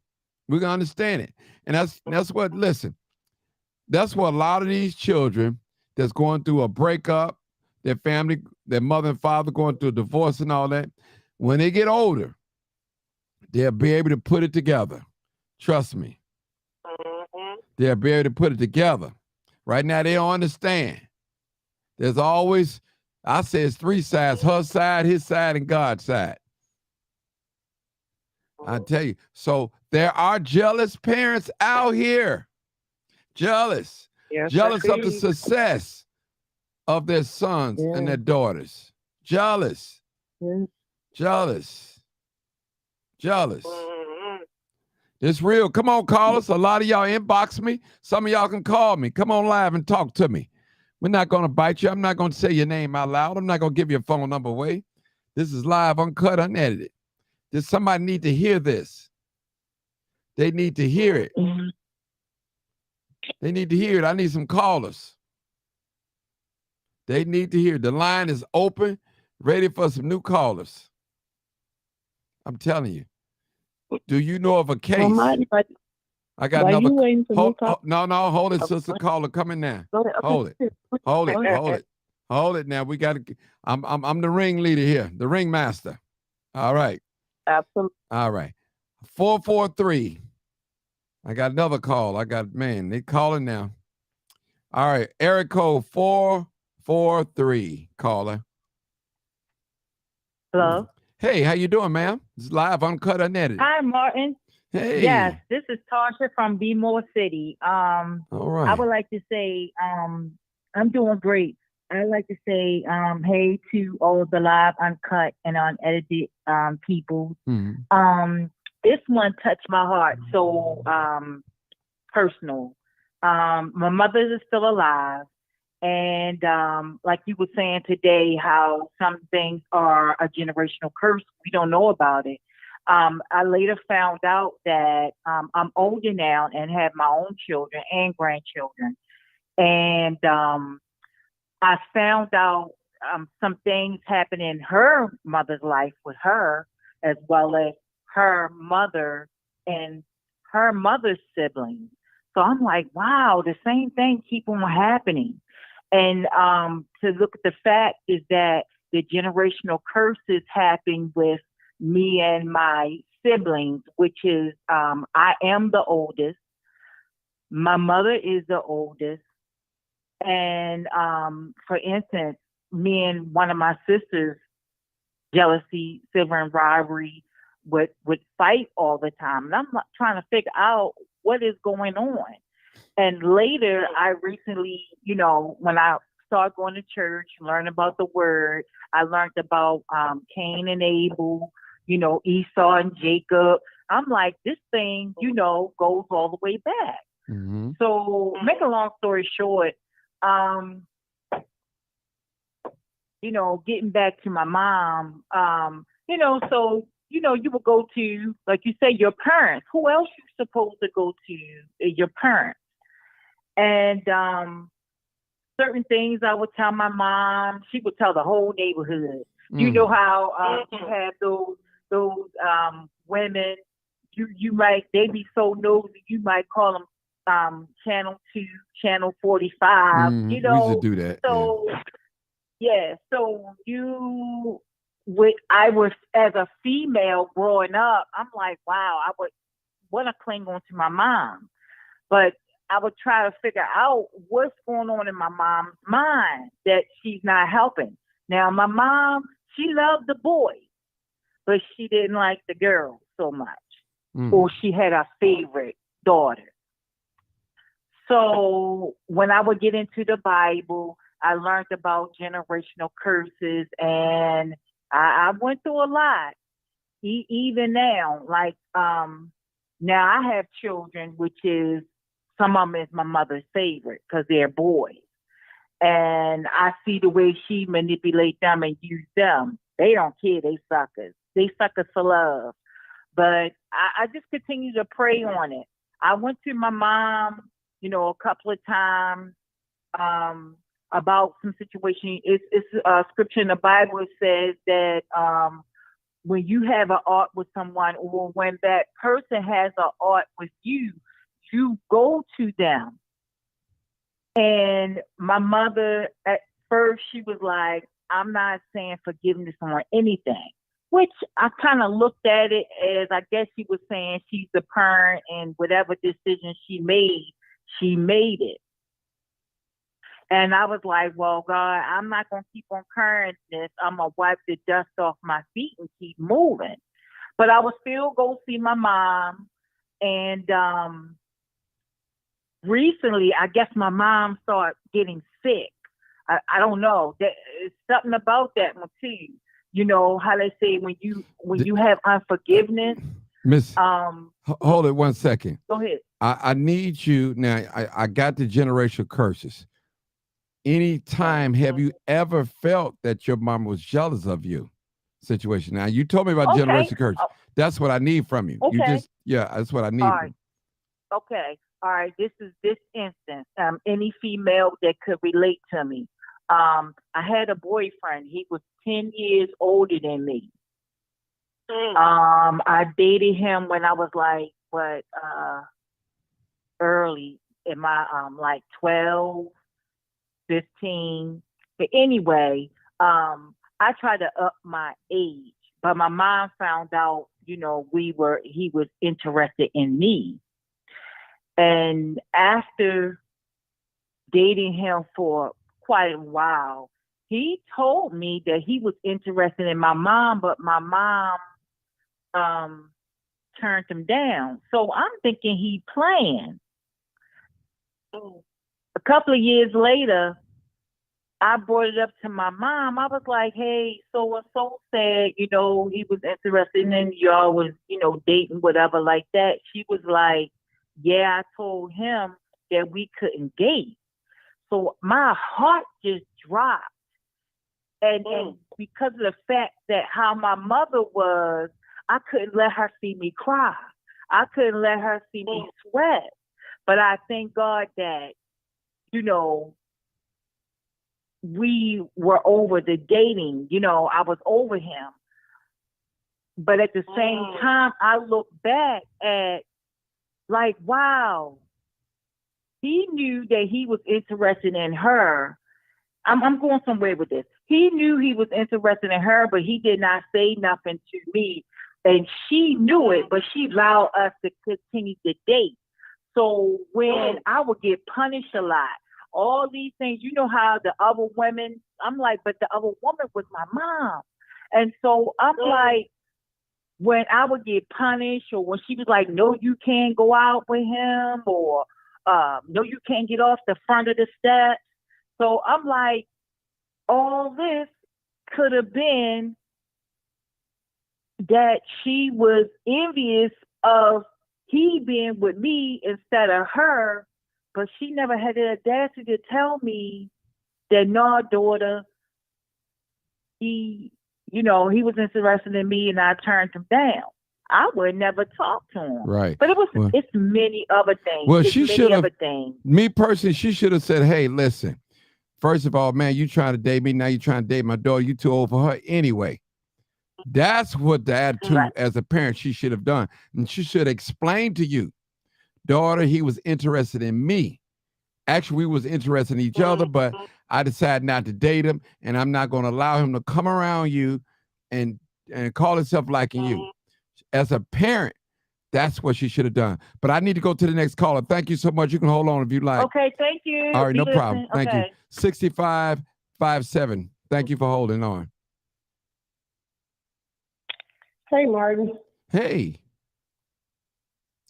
We can understand it. And that's what, listen, that's what a lot of these children that's going through a breakup, their family, their mother and father going through a divorce and all that, when they get older, they'll be able to put it together. Trust me. They'll be able to put it together. Right now, they don't understand. There's always, I say it's three sides, her side, his side, and God's side. I tell you. So there are jealous parents out here. Jealous. Yes, jealous of the success of their sons and their daughters. Jealous. Jealous. Jealous. It's real. Come on, call us. A lot of y'all inbox me. Some of y'all can call me. Come on live and talk to me. We're not going to bite you. I'm not going to say your name out loud. I'm not going to give your phone number away. This is live, uncut, unedited. Does somebody need to hear this? They need to hear it. They need to hear it. I need some callers. They need to hear it. The line is open, ready for some new callers. I'm telling you. Do you know of a case? I got another. Hold it, sister caller, coming now. Hold it. Now we got to. I'm the ringleader here, the ringmaster. All right. Absolutely. All right. 443. I got another call. They calling now. All right. Area code 443. Caller. Hello. Hey, how you doing, ma'am? It's live, uncut, unedited. Hi, Martin. Hey. Yes, this is Tasha from Bmore City. All right. I would like to say I'm doing great. I'd like to say hey to all of the live, uncut, and unedited people. Mm-hmm. this one touched my heart so personal. My mother is still alive. And like you were saying today, how some things are a generational curse. We don't know about it. I later found out that I'm older now and have my own children and grandchildren. And I found out some things happened in her mother's life with her, as well as her mother and her mother's siblings. So I'm like, wow, the same thing keep on happening. And to look at the fact is that the generational curses happen with me and my siblings, which is I am the oldest. My mother is the oldest. And for instance, me and one of my sisters, jealousy, sibling rivalry, would fight all the time. And I'm trying to figure out what is going on. And later, I recently, when I started going to church, learn about the word, I learned about Cain and Abel, Esau and Jacob. I'm like, this thing, goes all the way back. Mm-hmm. So, make a long story short, getting back to my mom, so, you would go to, like you say, your parents. Who else you supposed to go to? Your parents. And certain things I would tell my mom. She would tell the whole neighborhood. You know how you have those women. You might, they be so nosy. You might call them Channel 2, Channel 45. We used to do that. So so I was, as a female growing up, I'm like, wow, I would want to cling on to my mom, but I would try to figure out what's going on in my mom's mind that she's not helping. Now, my mom, she loved the boys, but she didn't like the girls so much. Or she had a favorite daughter. So when I would get into the Bible, I learned about generational curses, and I went through a lot. Even now, like now I have children, which is, some of them is my mother's favorite because they're boys. And I see the way she manipulates them and use them. They don't care. They suckers. They suckers for love. But I just continue to pray on it. I went to my mom, a couple of times about some situation. It's a scripture in the Bible. It says that when you have an art with someone, or when that person has an art with you, you go to them. And my mother, at first, she was like, I'm not saying forgiveness on anything, which I kind of looked at it as, I guess she was saying she's the parent, and whatever decision she made it. And I was like, well, God, I'm not going to keep on carrying this. I'm going to wipe the dust off my feet and keep moving. But I would still go see my mom. And recently, I guess my mom started getting sick. I don't know. There's something about that one too. How they say when you have unforgiveness. Miss, hold it 1 second. Go ahead. I need you now. I got the generational curses. Anytime have you ever felt that your mom was jealous of you? Situation. Now you told me about generational curses. That's what I need from you. Okay. That's what I need. All right. Okay. All right. This is this instance. Any female that could relate to me. I had a boyfriend. He was 10 years older than me. I dated him when I was like, early in my, like 12, 15. But anyway, I tried to up my age, but my mom found out, he was interested in me. And after dating him for quite a while, he told me that he was interested in my mom, but my mom turned him down. So I'm thinking he playing. A couple of years later, I brought it up to my mom. I was like, hey, so and so said, he was interested in y'all was, dating, whatever like that. She was like, yeah, I told him that we couldn't date. So my heart just dropped. And because of the fact that how my mother was, I couldn't let her see me cry. I couldn't let her see me sweat. But I thank God that, we were over the dating, I was over him. But at the same time, I look back at like, wow, he knew that he was interested in her. I'm going somewhere with this. He knew he was interested in her, but he did not say nothing to me. And she knew it, but she allowed us to continue to date. So when I would get punished a lot, all these things, how the other women, I'm like, but the other woman was my mom. And so I'm like, when I would get punished, or when she was like, no, you can't go out with him, or no, you can't get off the front of the steps. So I'm like, all this could have been that she was envious of he being with me instead of her, but she never had the audacity to tell me that, no, daughter, he was interested in me and I turned him down. I would never talk to him. Right. But it's many other things. Well, she should have, me personally, she should have said, hey, listen, first of all, man, you trying to date me. Now you trying to date my daughter. You too old for her anyway. That's what the attitude as a parent she should have done. And she should explain to you, daughter, he was interested in me. Actually, we was interested in each other, but I decided not to date him, and I'm not going to allow him to come around you and call himself liking you. As a parent, that's what she should have done. But I need to go to the next caller. Thank you so much. You can hold on if you like. Okay, thank you. All right, no problem. Thank you. 6557. Thank you for holding on. Hey, Martin. Hey.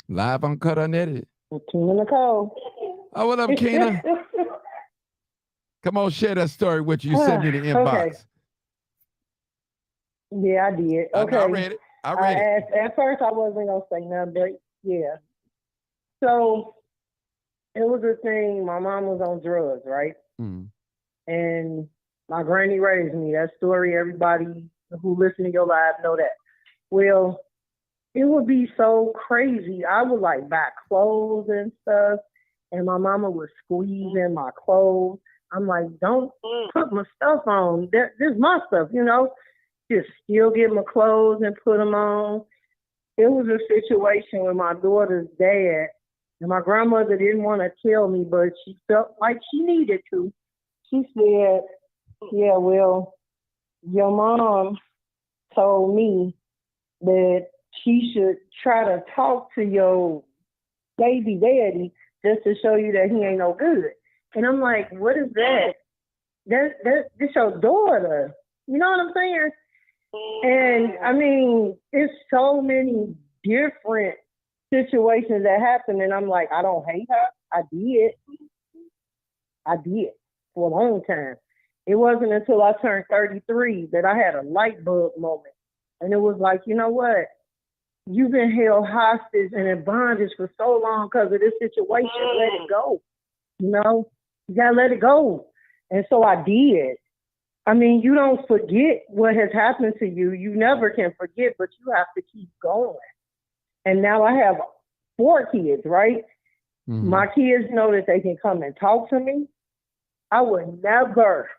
Live, uncut, unedited. Tina Nicole. Oh, what up, Keena? Come on, share that story with you. You sent me the inbox. Okay. Yeah, I did. Okay. I read it. I read it. At first, I wasn't going to say nothing, but yeah. So, it was a thing. My mom was on drugs, right? Mm. And my granny raised me. That story, everybody who listen to your live know that. Well, it would be so crazy. I would like buy clothes and stuff, and my mama would squeeze in my clothes. I'm like, don't put my stuff on. This is my stuff, Just still get my clothes and put them on. It was a situation with my daughter's dad, and my grandmother didn't want to tell me, but she felt like she needed to. She said, yeah, well, your mom told me that she should try to talk to your baby daddy just to show you that he ain't no good. And I'm like, what is that? That's your daughter. You know what I'm saying? And I mean, it's so many different situations that happen, and I'm like, I don't hate her. I did for a long time. It wasn't until I turned 33 that I had a light bulb moment. And it was like, you know what? You've been held hostage and in bondage for so long because of this situation. Let it go. You got to let it go. And so I did. I mean, you don't forget what has happened to you. You never can forget, but you have to keep going. And now I have 4 kids, right? Mm-hmm. My kids know that they can come and talk to me. I would never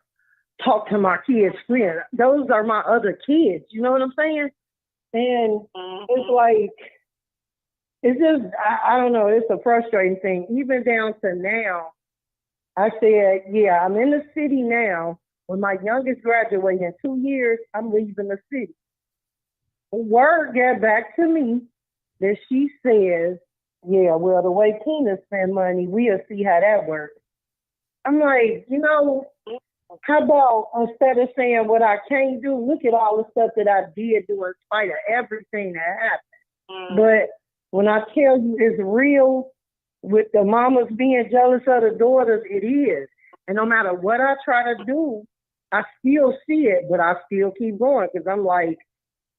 talk to my kids' friends. Those are my other kids. You know what I'm saying? And it's like, it's just, I don't know, it's a frustrating thing. Even down to now, I said, yeah, I'm in the city now. When my youngest graduates in 2 years, I'm leaving the city. Word got back to me that she says, yeah, well, the way Tina spend money, we'll see how that works. I'm like, how about instead of saying what I can't do, look at all the stuff that I did do in spite of everything that happened. But when I tell you it's real with the mamas being jealous of the daughters, it is. And no matter what I try to do, I still see it, but I still keep going because I'm like,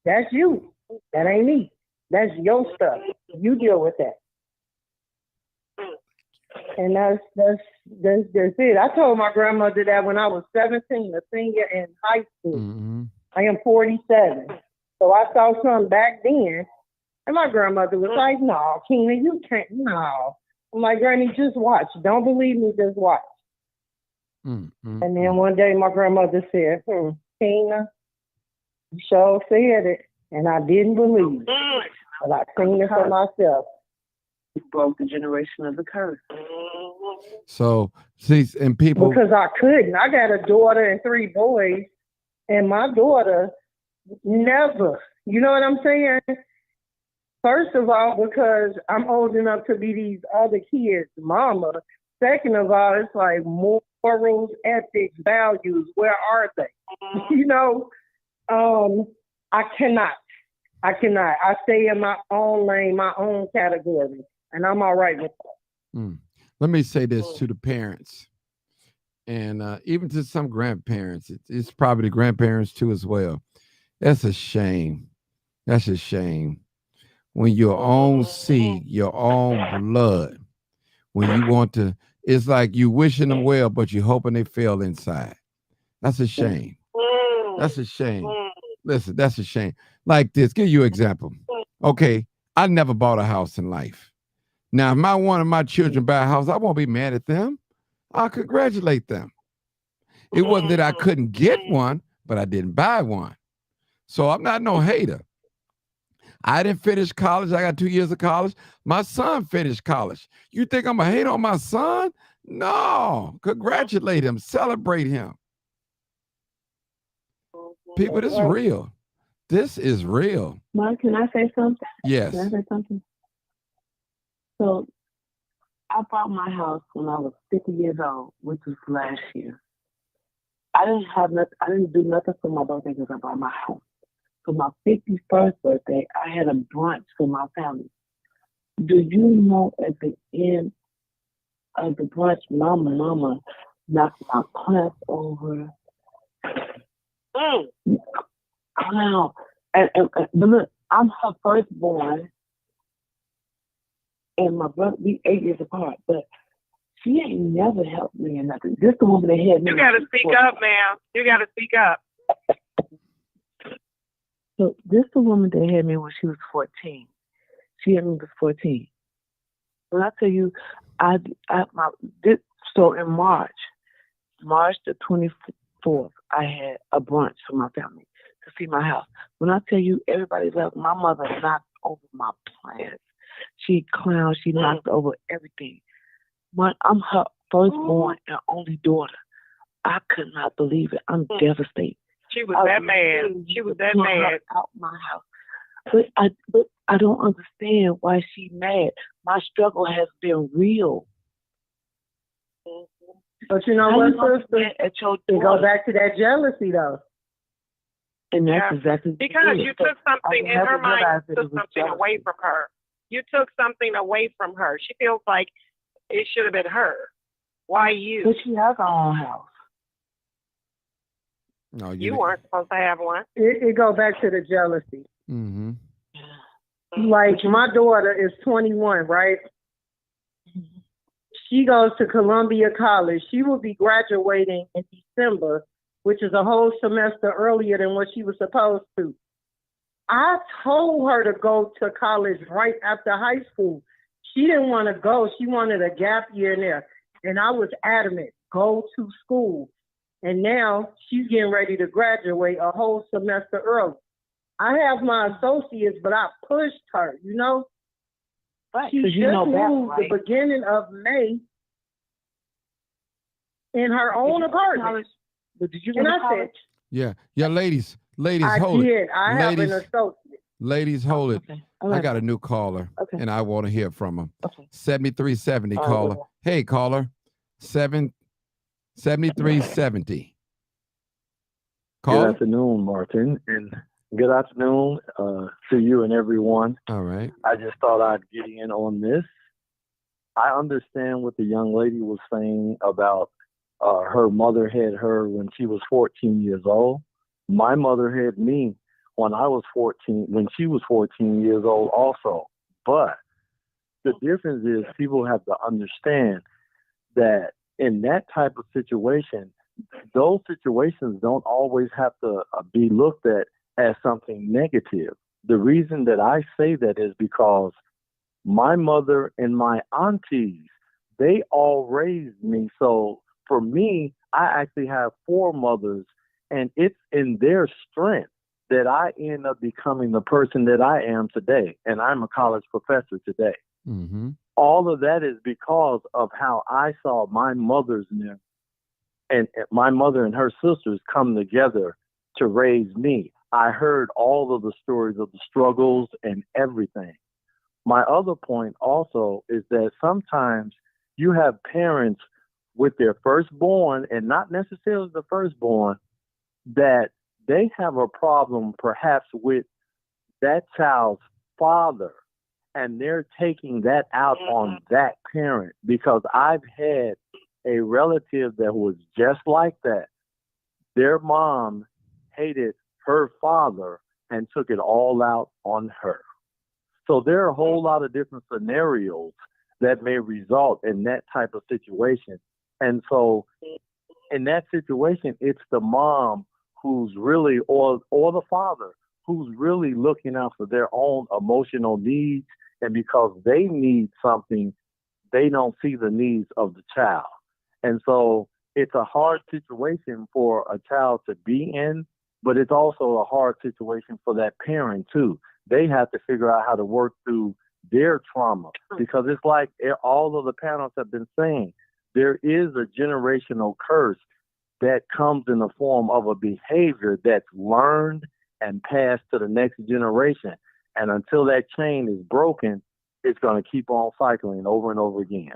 that's you. That ain't me. That's your stuff. You deal with that. And that's it. I told my grandmother that when I was 17, a senior in high school. Mm-hmm. I am 47. So I saw something back then, and my grandmother was like, no, Keena, you can't, no. I'm like, Granny, just watch. Don't believe me, just watch. Mm-hmm. And then one day my grandmother said, Keena, you sure said it. And I didn't believe it. But I seen it for myself. You broke the generation of the curse. So, see, and people... Because I couldn't. I got a daughter and 3 boys, and my daughter never, you know what I'm saying? First of all, because I'm old enough to be these other kids' mama. Second of all, it's like morals, ethics, values, where are they? You know, I cannot. I stay in my own lane, my own category, and I'm all right with that. Let me say this to the parents, and even to some grandparents. It's probably the grandparents too as well. That's a shame. That's a shame. When your own seed, your own blood, when you want to, it's like you wishing them well, but you're hoping they fail inside. That's a shame. That's a shame. Listen, that's a shame. Like this, give you an example. Okay, I never bought a house in life. Now, if one of my children buy a house, I won't be mad at them. I'll congratulate them. It wasn't that I couldn't get one, but I didn't buy one. So I'm not no hater. I didn't finish college. I got 2 years of college. My son finished college. You think I'm going to hate on my son? No. Congratulate him. Celebrate him. People, this is real. This is real. Mark, can I say something? Yes. Can I say something? So I bought my house when I was 50 years old, which was last year. I didn't do nothing for my birthday because I bought my house. For my 51st birthday, I had a brunch for my family. Do you know at the end of the brunch, my mama knocked my plants over? Wow. But look, I'm her firstborn, and my brother, we 8 years apart, but she ain't never helped me in nothing. This the woman that had me. You got to speak up, ma'am. You got to speak up. So this the woman that had me when she was 14. She had me when I was 14. When I tell you, so in March the 24th, I had a brunch for my family to see my house. When I tell you, everybody left, my mother knocked over my plants. She clowned, she knocked over everything. I'm her firstborn and only daughter. I could not believe it. I'm devastated. She was that mad. She was that mad. Out my house. But I don't understand why she's mad. My struggle has been real. But you know what, sister? It goes back to that jealousy, though. And that's exactly because you took something in her mind. You took something away from her. You took something away from her. She feels like it should have been her. Why you? But she has her own house. No, you weren't supposed to have one. It goes back to the jealousy. Mm-hmm. Like my daughter is 21, right? She goes to Columbia College. She will be graduating in December, which is a whole semester earlier than what she was supposed to. I told her to go to college right after high school. She didn't want to go. She wanted a gap year in there. And I was adamant, go to school. And now she's getting ready to graduate a whole semester early. I have my associates, but I pushed her, you know? Right. She just moved the beginning of May in her own apartment. But did you go to college? Yeah, ladies, I hold did. it. I have an associate. Ladies, hold it. Okay. I got a new caller, and I want to hear from him. 7370 caller. Hey, caller. 7370. Caller? Good afternoon, Martin, and good afternoon to you and everyone. All right. I just thought I'd get in on this. I understand what the young lady was saying about her mother had her when she was 14 years old. My mother had me when she was 14 years old also. But the difference is people have to understand that in that type of situation, those situations don't always have to be looked at as something negative. The reason that I say that is because my mother and my aunties, they all raised me. So for me, I actually have 4 mothers, and it's in their strength that I end up becoming the person that I am today. And I'm a college professor today. Mm-hmm. All of that is because of how I saw my mother's and my mother and her sisters come together to raise me. I heard all of the stories of the struggles and everything. My other point also is that sometimes you have parents with their firstborn, and not necessarily the firstborn, that they have a problem perhaps with that child's father, and they're taking that out on that parent, because I've had a relative that was just like that. Their mom hated her father and took it all out on her. So there are a whole lot of different scenarios that may result in that type of situation. And so in that situation, it's the mom who's really, or the father, who's really looking out for their own emotional needs. And because they need something, they don't see the needs of the child. And so it's a hard situation for a child to be in, but it's also a hard situation for that parent too. They have to figure out how to work through their trauma, because it's like all of the panels have been saying, there is a generational curse that comes in the form of a behavior that's learned and passed to the next generation. And until that chain is broken, it's going to keep on cycling over and over again.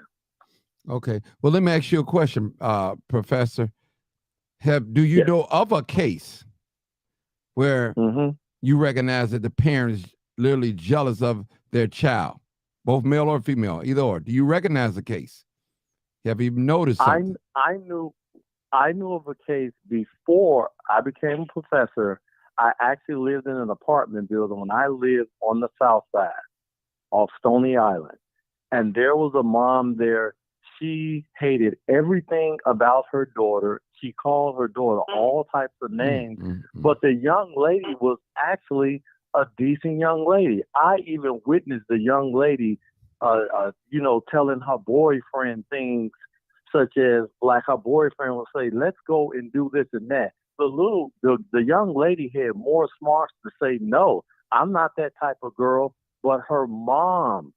Okay. Well, let me ask you a question, Professor. Do you know of a case where you recognize that the parent is literally jealous of their child, both male or female, either or? Do you recognize the case? Have you noticed something? I knew of a case before I became a professor. I actually lived in an apartment building when I lived on the south side off Stony Island. And there was a mom there. She hated everything about her daughter. She called her daughter all types of names. But the young lady was actually a decent young lady. I even witnessed the young lady, telling her boyfriend things such as, like, her boyfriend would say, let's go and do this and that. The young lady had more smarts to say, no, I'm not that type of girl. But her mom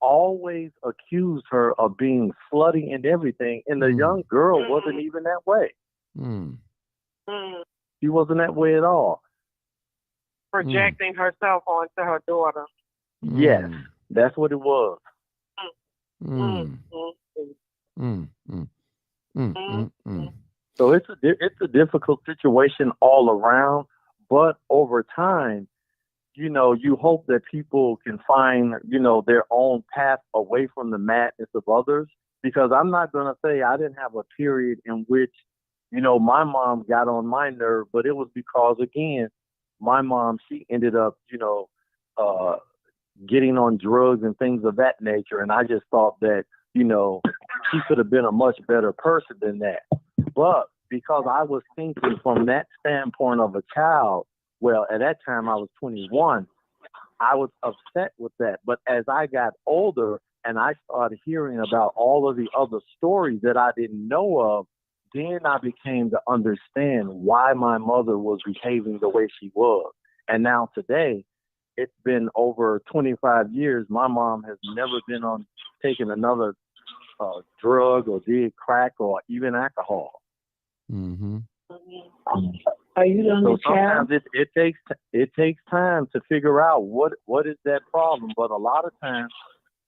always accused her of being slutty and everything. And the young girl wasn't even that way. She wasn't that way at all. Projecting herself onto her daughter. Yes, that's what it was. So it's a difficult situation all around, but over time, you hope that people can find, their own path away from the madness of others. Because I'm not going to say I didn't have a period in which, my mom got on my nerve, but it was because, again, my mom, she ended up, getting on drugs and things of that nature. And I just thought that, she could have been a much better person than that. But because I was thinking from that standpoint of a child, well, at that time I was 21, I was upset with that. But as I got older and I started hearing about all of the other stories that I didn't know of, then I became to understand why my mother was behaving the way she was. And now today, it's been over 25 years. My mom has never been on taking another drug or did crack or even alcohol. Are you the only child? Sometimes it takes time to figure out what is that problem. But a lot of times,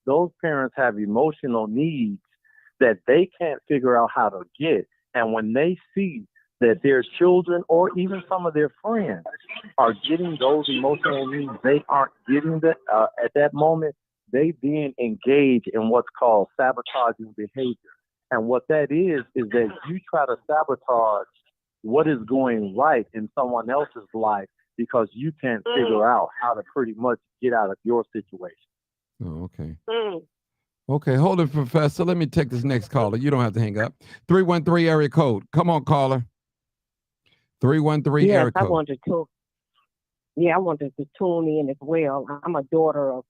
those parents have emotional needs that they can't figure out how to get. And when they see that their children or even some of their friends are getting those emotional needs, they aren't getting that at that moment, they then engage in what's called sabotaging behavior. And what that is that you try to sabotage what is going right in someone else's life because you can't figure out how to pretty much get out of your situation. Oh, okay. Okay, hold it, Professor. Let me take this next caller. You don't have to hang up. 313 area code. Come on, caller. 313 area code. I wanted to tune in as well. I'm a daughter of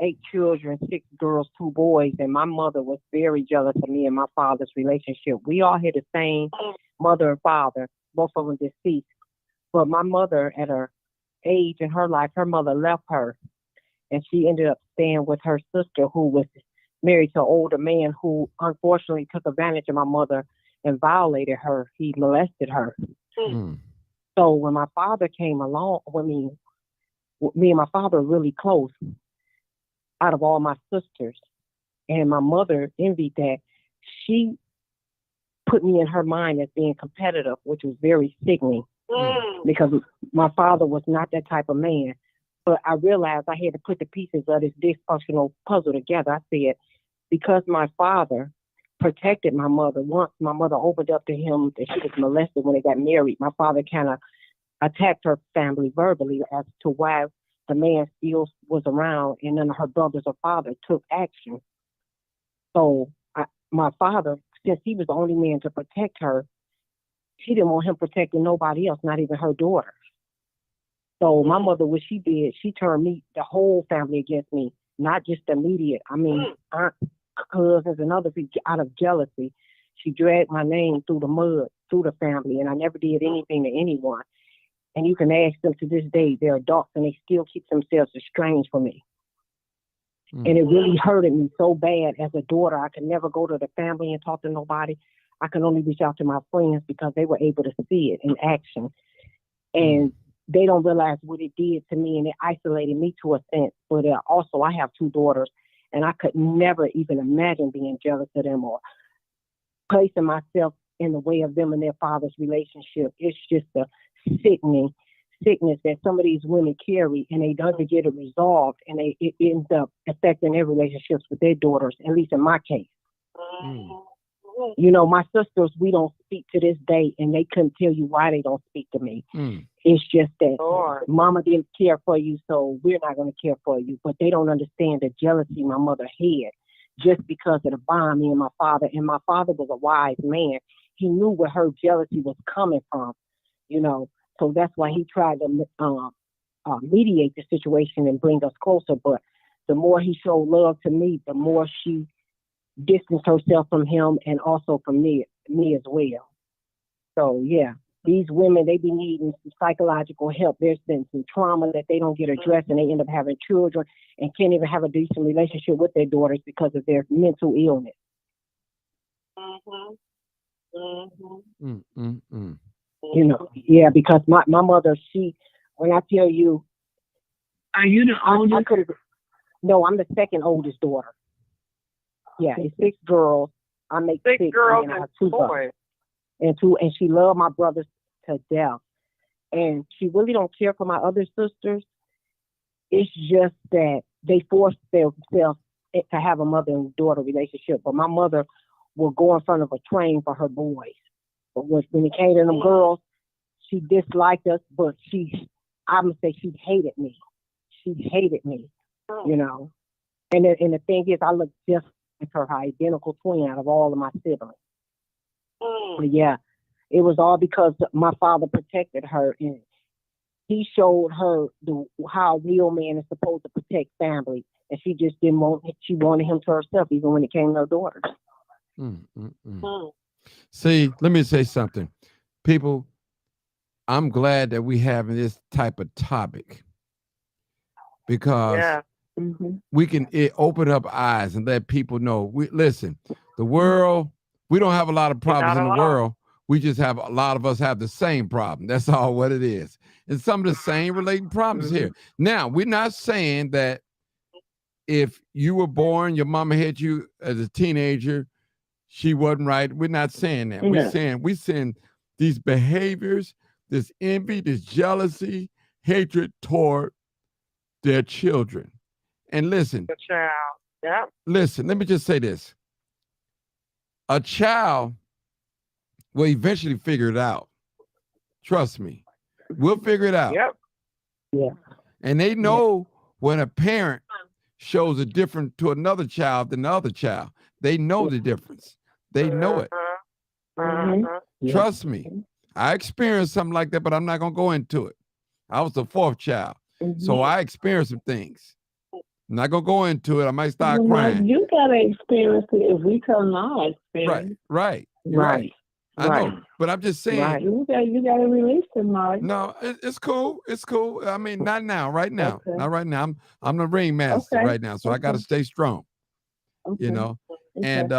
8 children, 6 girls, 2 boys, and my mother was very jealous of me and my father's relationship. We all had the same mother and father, both of them deceased. But my mother, at her age in her life, her mother left her, and she ended up staying with her sister, who was married to an older man who unfortunately took advantage of my mother and violated her. He molested her. So when my father came along, me and my father were really close out of all my sisters. And my mother envied that. She put me in her mind as being competitive, which was very sickening because my father was not that type of man. But I realized I had to put the pieces of this dysfunctional puzzle together. I said, because my father protected my mother, once my mother opened up to him that she was molested when they got married, my father kind of attacked her family verbally as to why the man still was around, and none of her brothers or father took action. So my father, since he was the only man to protect her, she didn't want him protecting nobody else, not even her daughter. So my mother, what she did, she turned the whole family against me, not just the immediate. I mean, aunts, cousins, and others out of jealousy. She dragged my name through the mud, through the family, and I never did anything to anyone. And you can ask them to this day, they're adults, and they still keep themselves estranged from me. And it really hurted me so bad as a daughter. I could never go to the family and talk to nobody. I could only reach out to my friends because they were able to see it in action. And they don't realize what it did to me, and it isolated me to a sense. But also, I have 2 daughters, and I could never even imagine being jealous of them or placing myself in the way of them and their father's relationship. It's just a sickness that some of these women carry, and they doesn't get it resolved, and it ends up affecting their relationships with their daughters, at least in my case. You know, my sisters, we don't speak to this day, and they couldn't tell you why they don't speak to me. It's just that mama didn't care for you, so we're not going to care for you. But they don't understand the jealousy my mother had just because of the bond me and my father. And my father was a wise man. He knew where her jealousy was coming from, you know. So that's why he tried to mediate the situation and bring us closer. But the more he showed love to me, the more she distanced herself from him and also from me as well. So, yeah, these women, they be needing some psychological help. There's been some trauma that they don't get addressed, and they end up having children and can't even have a decent relationship with their daughters because of their mental illness. You know, yeah, because my mother, when I tell you, are you the oldest? No, I'm the second oldest daughter. Yeah, it's 6 girls. I make 6 girls and I have and 2 boys. And she loved my brothers to death. And she really don't care for my other sisters. It's just that they forced themselves to have a mother and daughter relationship. But my mother will go in front of a train for her boys. But when it came to them girls, she disliked us, but I'm going to say she hated me. She hated me, you know. And the thing is, I look just like her identical twin out of all of my siblings. But yeah, it was all because my father protected her, and he showed her how a real man is supposed to protect family. And she just didn't she wanted him to herself, even when it came to her daughters. See, let me say something. People, I'm glad that we having this type of topic because we can open up eyes and let people know. Listen, the world, we don't have a lot of problems in the world. We just have a lot of us have the same problem. That's all what it is. And some of the same related problems here. Now, we're not saying that if you were born, your mama had you as a teenager, she wasn't right. We're not saying that. We're saying these behaviors, this envy, this jealousy, hatred toward their children. And listen, listen, let me just say this. a child will eventually figure it out. Trust me. We'll figure it out. Yep. Yeah. And they know when a parent shows a difference to another child than the other child. They know the difference. They know it. Mm-hmm. Trust me. I experienced something like that, but I'm not going to go into it. I was the fourth child. So I experienced some things. I'm not going to go into it. I might start crying. You got to experience it if we tell our experience. Right. You're right. I know. But I'm just saying. Right. You got to release it, Mike. No, it's cool. It's cool. I mean, not now, right now. Okay. Not right now. I'm the ring master right now. So I got to stay strong, you know, and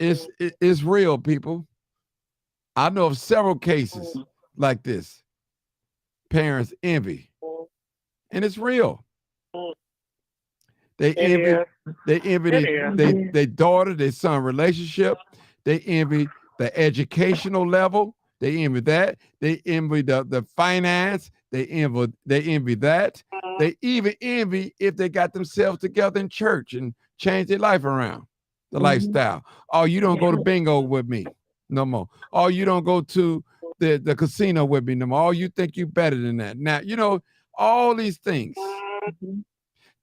it's real, people. I know of several cases like this. Parents envy, and it's real. They envy their daughter, their son relationship. They envy the educational level. They envy that. They envy the finance. They envy that. They even envy if they got themselves together in church and changed their life around, the lifestyle. Oh, you don't go to bingo with me no more. Oh, you don't go to the casino with me no more. Oh, you think you better than that. Now, you know, all these things.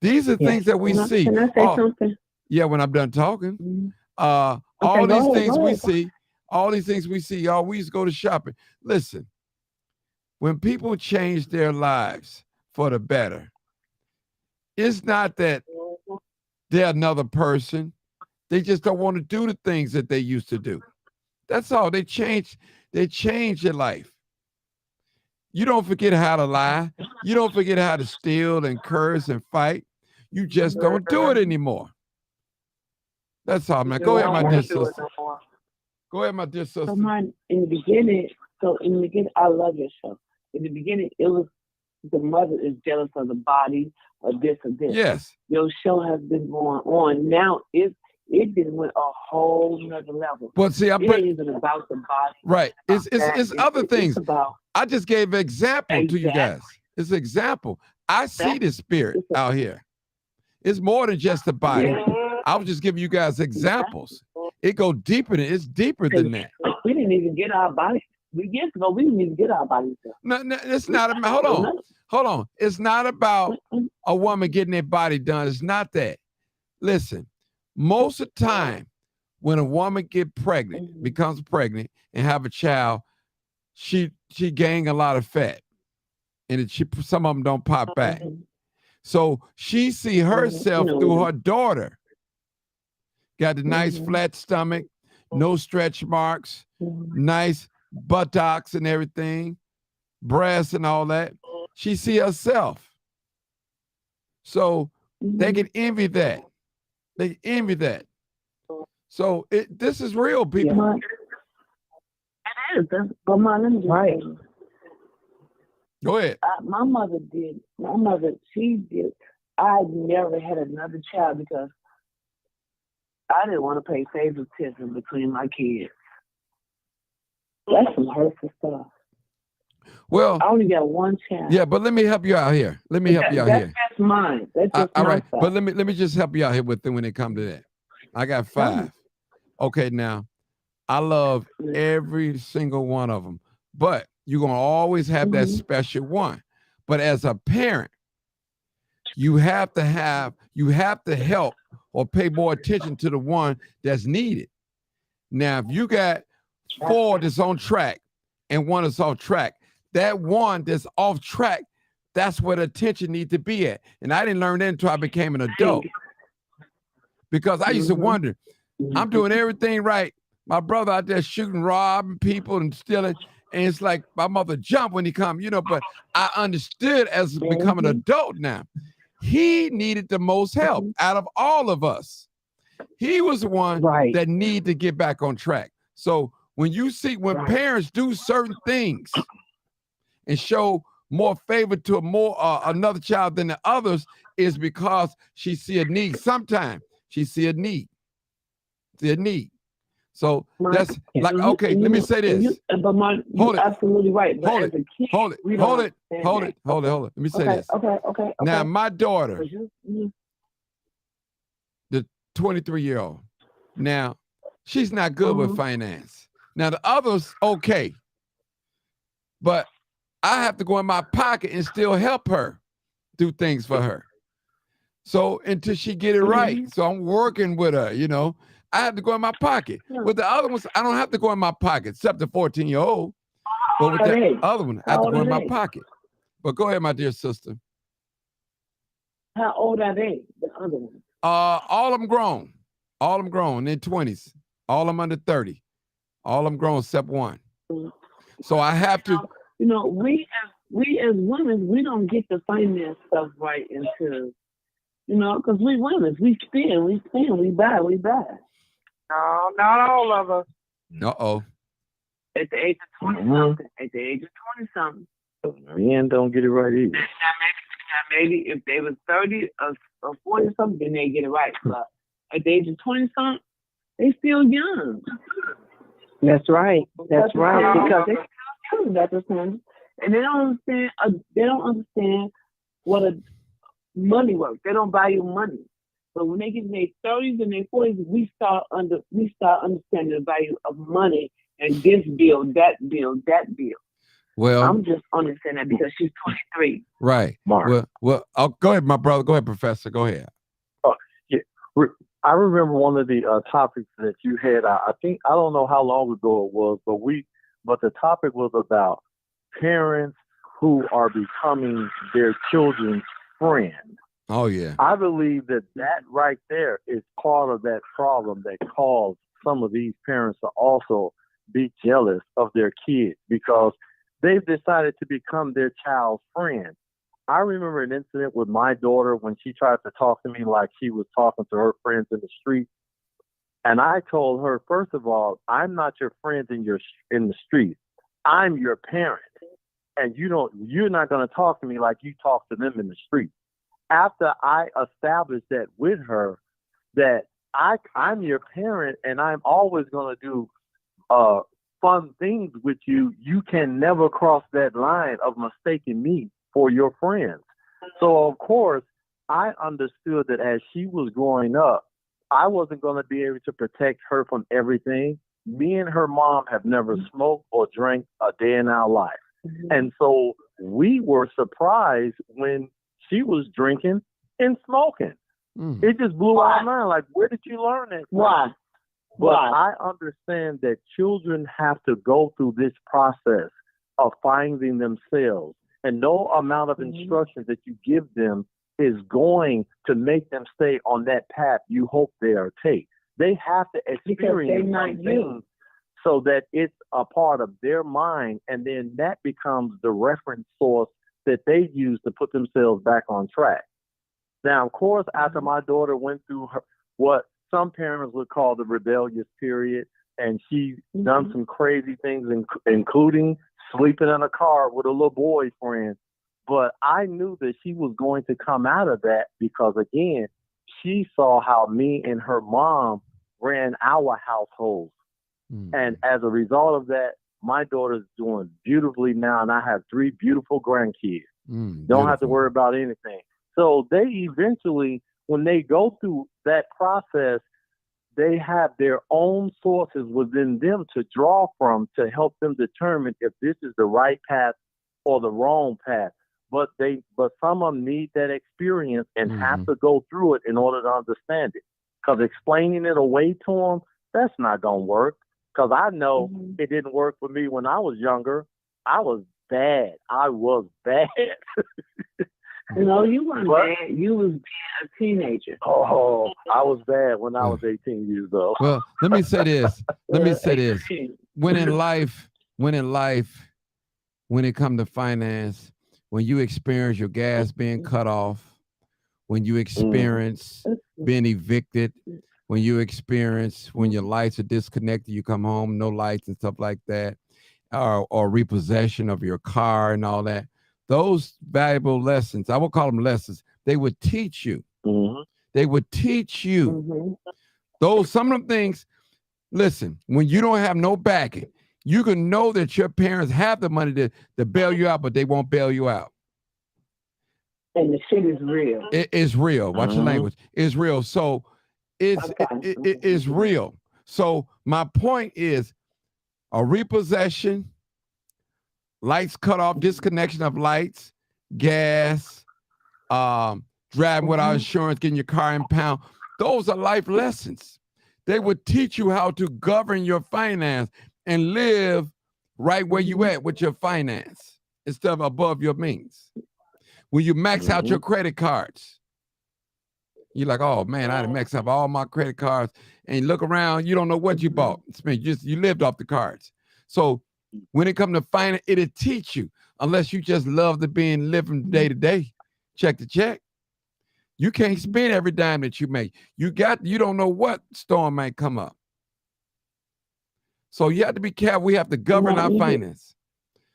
These are things that we see. Can I say something? Yeah, when I'm done talking. All these things we see, y'all, we used to go to shopping. Listen, when people change their lives for the better, it's not that they're another person. They just don't want to do the things that they used to do. That's all. They change your life. You don't forget how to lie. You don't forget how to steal and curse and fight. You just don't do it anymore. That's all, man. Go ahead, my dear sister. Go ahead, my dear sister. So in the beginning, I love your show. In the beginning, it was the mother is jealous of the body or this or this. Yes. Your show has been going on. Now it didn't went a whole nother level. But see, it ain't even about the body. Right. It's other things. I just gave an example to you guys. It's an example. I see the spirit out here. It's more than just the body. I was just giving you guys examples. It go deeper than it's deeper than that. We didn't even get our body. Years ago, we didn't even get our bodies. No, it's not about. Hold on. It's not about a woman getting their body done. It's not that. Listen, most of the time, when a woman get pregnant, becomes pregnant, and have a child, she gain a lot of fat, and some of them don't pop back. So she see herself through her daughter. Got the nice flat stomach, no stretch marks, nice buttocks and everything, breasts and all that. She see herself. So they can envy that. They envy that. So this is real, people. It is. But let me just say, go ahead. My mother, she did. I never had another child because I didn't want to pay favoritism between my kids. That's some hurtful stuff. Well, I only got one child. Yeah, but let me help you out here. That's mine. That's just all right. stuff. But let me just help you out here with it when it comes to that. I got 5. Okay, now I love every single one of them, but you're gonna always have that special one. But as a parent, you have to help or pay more attention to the one that's needed. Now, if you got 4 that's on track and 1 that's off track, that one that's off track, that's where the attention needs to be at. And I didn't learn that until I became an adult. Because I used to wonder, I'm doing everything right. My brother out there shooting, robbing people and stealing. And it's like my mother jumped when he come, but I understood as becoming an adult now. He needed the most help out of all of us. He was the one that needed to get back on track. So when parents do certain things and show more favor to another child than the others, is because she see a need. Sometimes she see a need. So that's like, okay, let me say this. You're absolutely right. Hold it. Let me say this. Okay. Now, my daughter, the 23-year-old, now She's not good with finance. Now the others, okay. But I have to go in my pocket and still help her do things for her. So until she get it right. So I'm working with her, you know. I have to go in my pocket. With the other ones, I don't have to go in my pocket, except the 14-year-old. But with the other one, I have to go in my pocket. But go ahead, my dear sister. How old are they, the other ones? All of them grown. All of them grown, in their 20s. All of them under 30. All of them grown except one. So I have to. You know, we as women, we don't get the finance stuff right until, you know, because we women, we spend, we buy. No, not all of us. Uh-oh. At the age of 20-something, at the age of 20-something. Men don't get it right either. Now maybe if they was 30 or 40-something, then they get it right. But at the age of 20-something, they still young. That's right. That's right. Because they still young, Dr. Sanders. And they don't understand what a money works. They don't value money. But when they get in their 30s and their 40s, we start understanding the value of money and this bill, that bill, that bill. Well, I'm just understanding that because she's 23. Right. Mark. Well, go ahead, my brother. Go ahead, Professor. Go ahead. Yeah. I remember one of the topics that you had. I think I don't know how long ago it was, but the topic was about parents who are becoming their children's friend. Oh yeah. I believe that right there is part of that problem that caused some of these parents to also be jealous of their kids because they've decided to become their child's friend. I remember an incident with my daughter when she tried to talk to me like she was talking to her friends in the street. And I told her, first of all, I'm not your friend in the street. I'm your parent. And you're not going to talk to me like you talk to them in the street. After I established that with her, that I'm your parent and I'm always going to do fun things with you, you can never cross that line of mistaking me for your friends. So, of course, I understood that as she was growing up, I wasn't going to be able to protect her from everything. Me and her mom have never smoked or drank a day in our life. And so we were surprised when she was drinking and smoking. It just blew our mind. Like, where did you learn that? Why? But I understand that children have to go through this process of finding themselves. And no amount of instruction that you give them is going to make them stay on that path you hope they'll take. They have to experience something so that it's a part of their mind, and then that becomes the reference source that they use to put themselves back on track. Now, of course, after my daughter went through what some parents would call the rebellious period, and she done some crazy things, including sleeping in a car with a little boyfriend. But I knew that she was going to come out of that because, again, she saw how me and her mom ran our household. And as a result of that, my daughter's doing beautifully now, and I have 3 beautiful grandkids. Don't have to worry about anything. So they eventually, when they go through that process, they have their own sources within them to draw from to help them determine if this is the right path or the wrong path. But some of them need that experience and have to go through it in order to understand it. Because explaining it away to them, that's not going to work. Because I know it didn't work for me when I was younger. I was bad. No, you weren't bad. You was a teenager. Oh, I was bad when I was 18 years old. Well, let me say this. When in life, when it comes to finance, when you experience your gas being cut off, when you experience being evicted, when you experience when your lights are disconnected, you come home, no lights and stuff like that, or repossession of your car and all that. Those valuable lessons, I will call them lessons, they would teach you. They would teach you. Some of them things, listen, when you don't have no backing, you can know that your parents have the money to bail you out, but they won't bail you out. And the shit is real. It is real. Watch the language. It's real. So it's real. So my point is a repossession, lights cut off, disconnection of lights, gas, driving without insurance, getting your car impounded. Those are life lessons. They would teach you how to govern your finance and live right where you at with your finance instead of above your means. When you max out your credit cards, you're like, oh man, I done maxed out all my credit cards. And you look around, you don't know what you bought. You lived off the cards. So when it comes to finance, it'll teach you, unless you just love living day to day, check to check. You can't spend every dime that you make. You don't know what storm might come up. So you have to be careful. We have to govern our finance.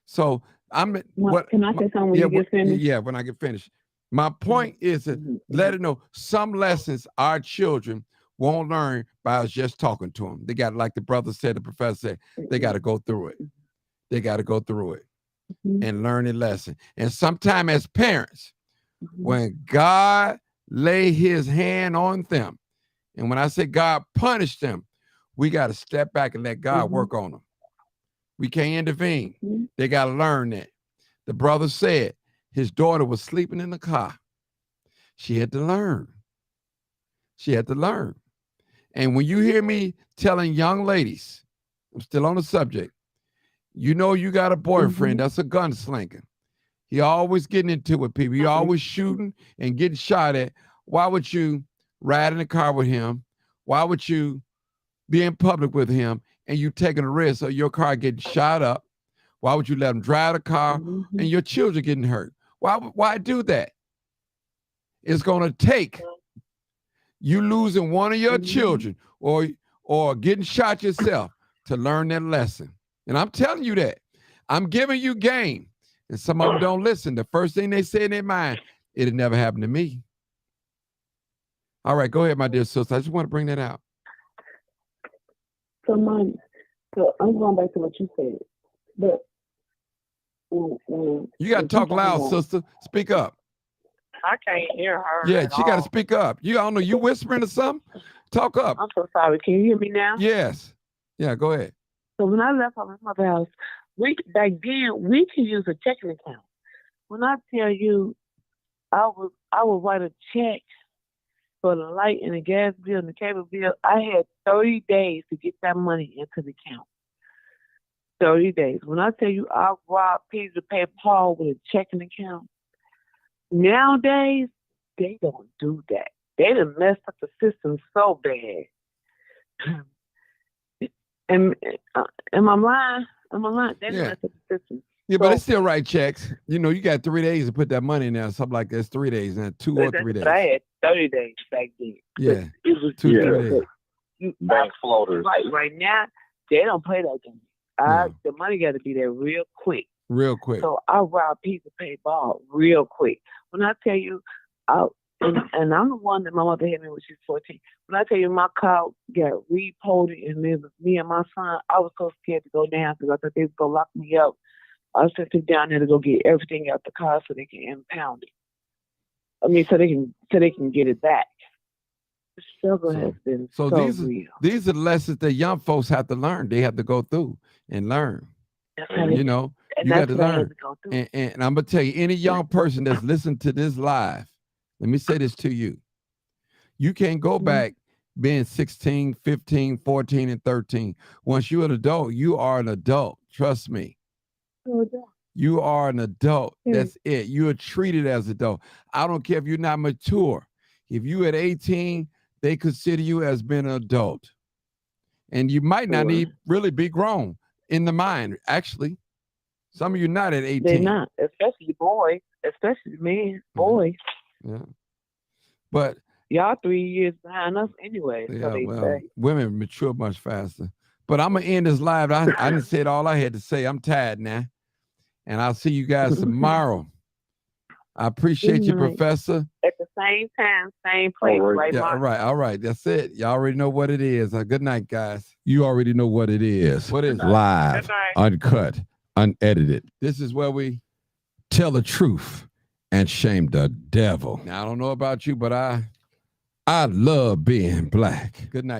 So can I say something when you get finished? Yeah, when I get finished. My point is to let it know some lessons our children won't learn by us just talking to them. They got, like the brother said, the professor said, they got to go through it. They got to go through it and learn a lesson. And sometime as parents, when God lay his hand on them, and when I say God punished them, we got to step back and let God work on them. We can't intervene. They got to learn that. The brother said his daughter was sleeping in the car. She had to learn. She had to learn. And when you hear me telling young ladies, I'm still on the subject, you know you got a boyfriend that's a gunslinger. He always getting into it with people. He always shooting and getting shot at. Why would you ride in the car with him? Why would you be in public with him and you taking a risk of your car getting shot up? Why would you let him drive the car and your children getting hurt? Why do that? It's going to take you losing one of your children or getting shot yourself to learn that lesson. And I'm telling you that. I'm giving you game. And some of them don't listen. The first thing they say in their mind, it'll never happen to me. All right, go ahead, my dear sister. I just want to bring that out. So I'm going back to what you said. But you got to talk loud, sister. Speak up. I can't hear her. Yeah, she got to speak up. I don't know, you whispering or something? Talk up. I'm so sorry. Can you hear me now? Yes. Yeah, go ahead. So when I left my mother's house, back then we could use a checking account. When I tell you, I would write a check for the light and the gas bill and the cable bill. I had 30 days to get that money into the account. 30 days. When I tell you I robbed Peter to pay Paul with a checking account, nowadays they don't do that. They done messed up the system so bad. Am I lying? They done messed up the system. Yeah, but it's still write checks. You know, you got 3 days to put that money in there, something like that. It's 3 days, and 2 or 3 days. But I had 30 days back then. Yeah, it was 2 or 3 days. Bank floaters. Right now, they don't play that game. The money got to be there real quick. Real quick. So I robbed Peter to pay Ball real quick. When I tell you, and I'm the one that my mother hit me when she was 14. When I tell you my car got reported and it was me and my son, I was so scared to go down because I thought they was going to lock me up. I sent them down there to go get everything out the car so they can impound it. I mean, so they can get it back. The struggle has been so real. These are the lessons that young folks have to learn. They have to go through and learn. You know, you got to learn. And I'm going to tell you, any young person that's listening to this live, let me say this to you. You can't go back being 16, 15, 14, and 13. Once you're an adult, you are an adult. Trust me. You are an adult. That's it. You are treated as an adult. I don't care if you're not mature. If you at 18, they consider you as being an adult. And you might not really be grown in the mind, actually. Some of you not at 18. They're not, especially boys, especially men, boys. Yeah. But y'all 3 years behind us anyway. Yeah, so women mature much faster. But I'm going to end this live. I done said all I had to say. I'm tired now. And I'll see you guys tomorrow. I appreciate you, Professor. At the same time, same place, right? Yeah, all right. That's it. Y'all already know what it is. Good night, guys. You already know what it is. What is it? Live, uncut, unedited. This is where we tell the truth and shame the devil. Now, I don't know about you, but I love being black. Good night.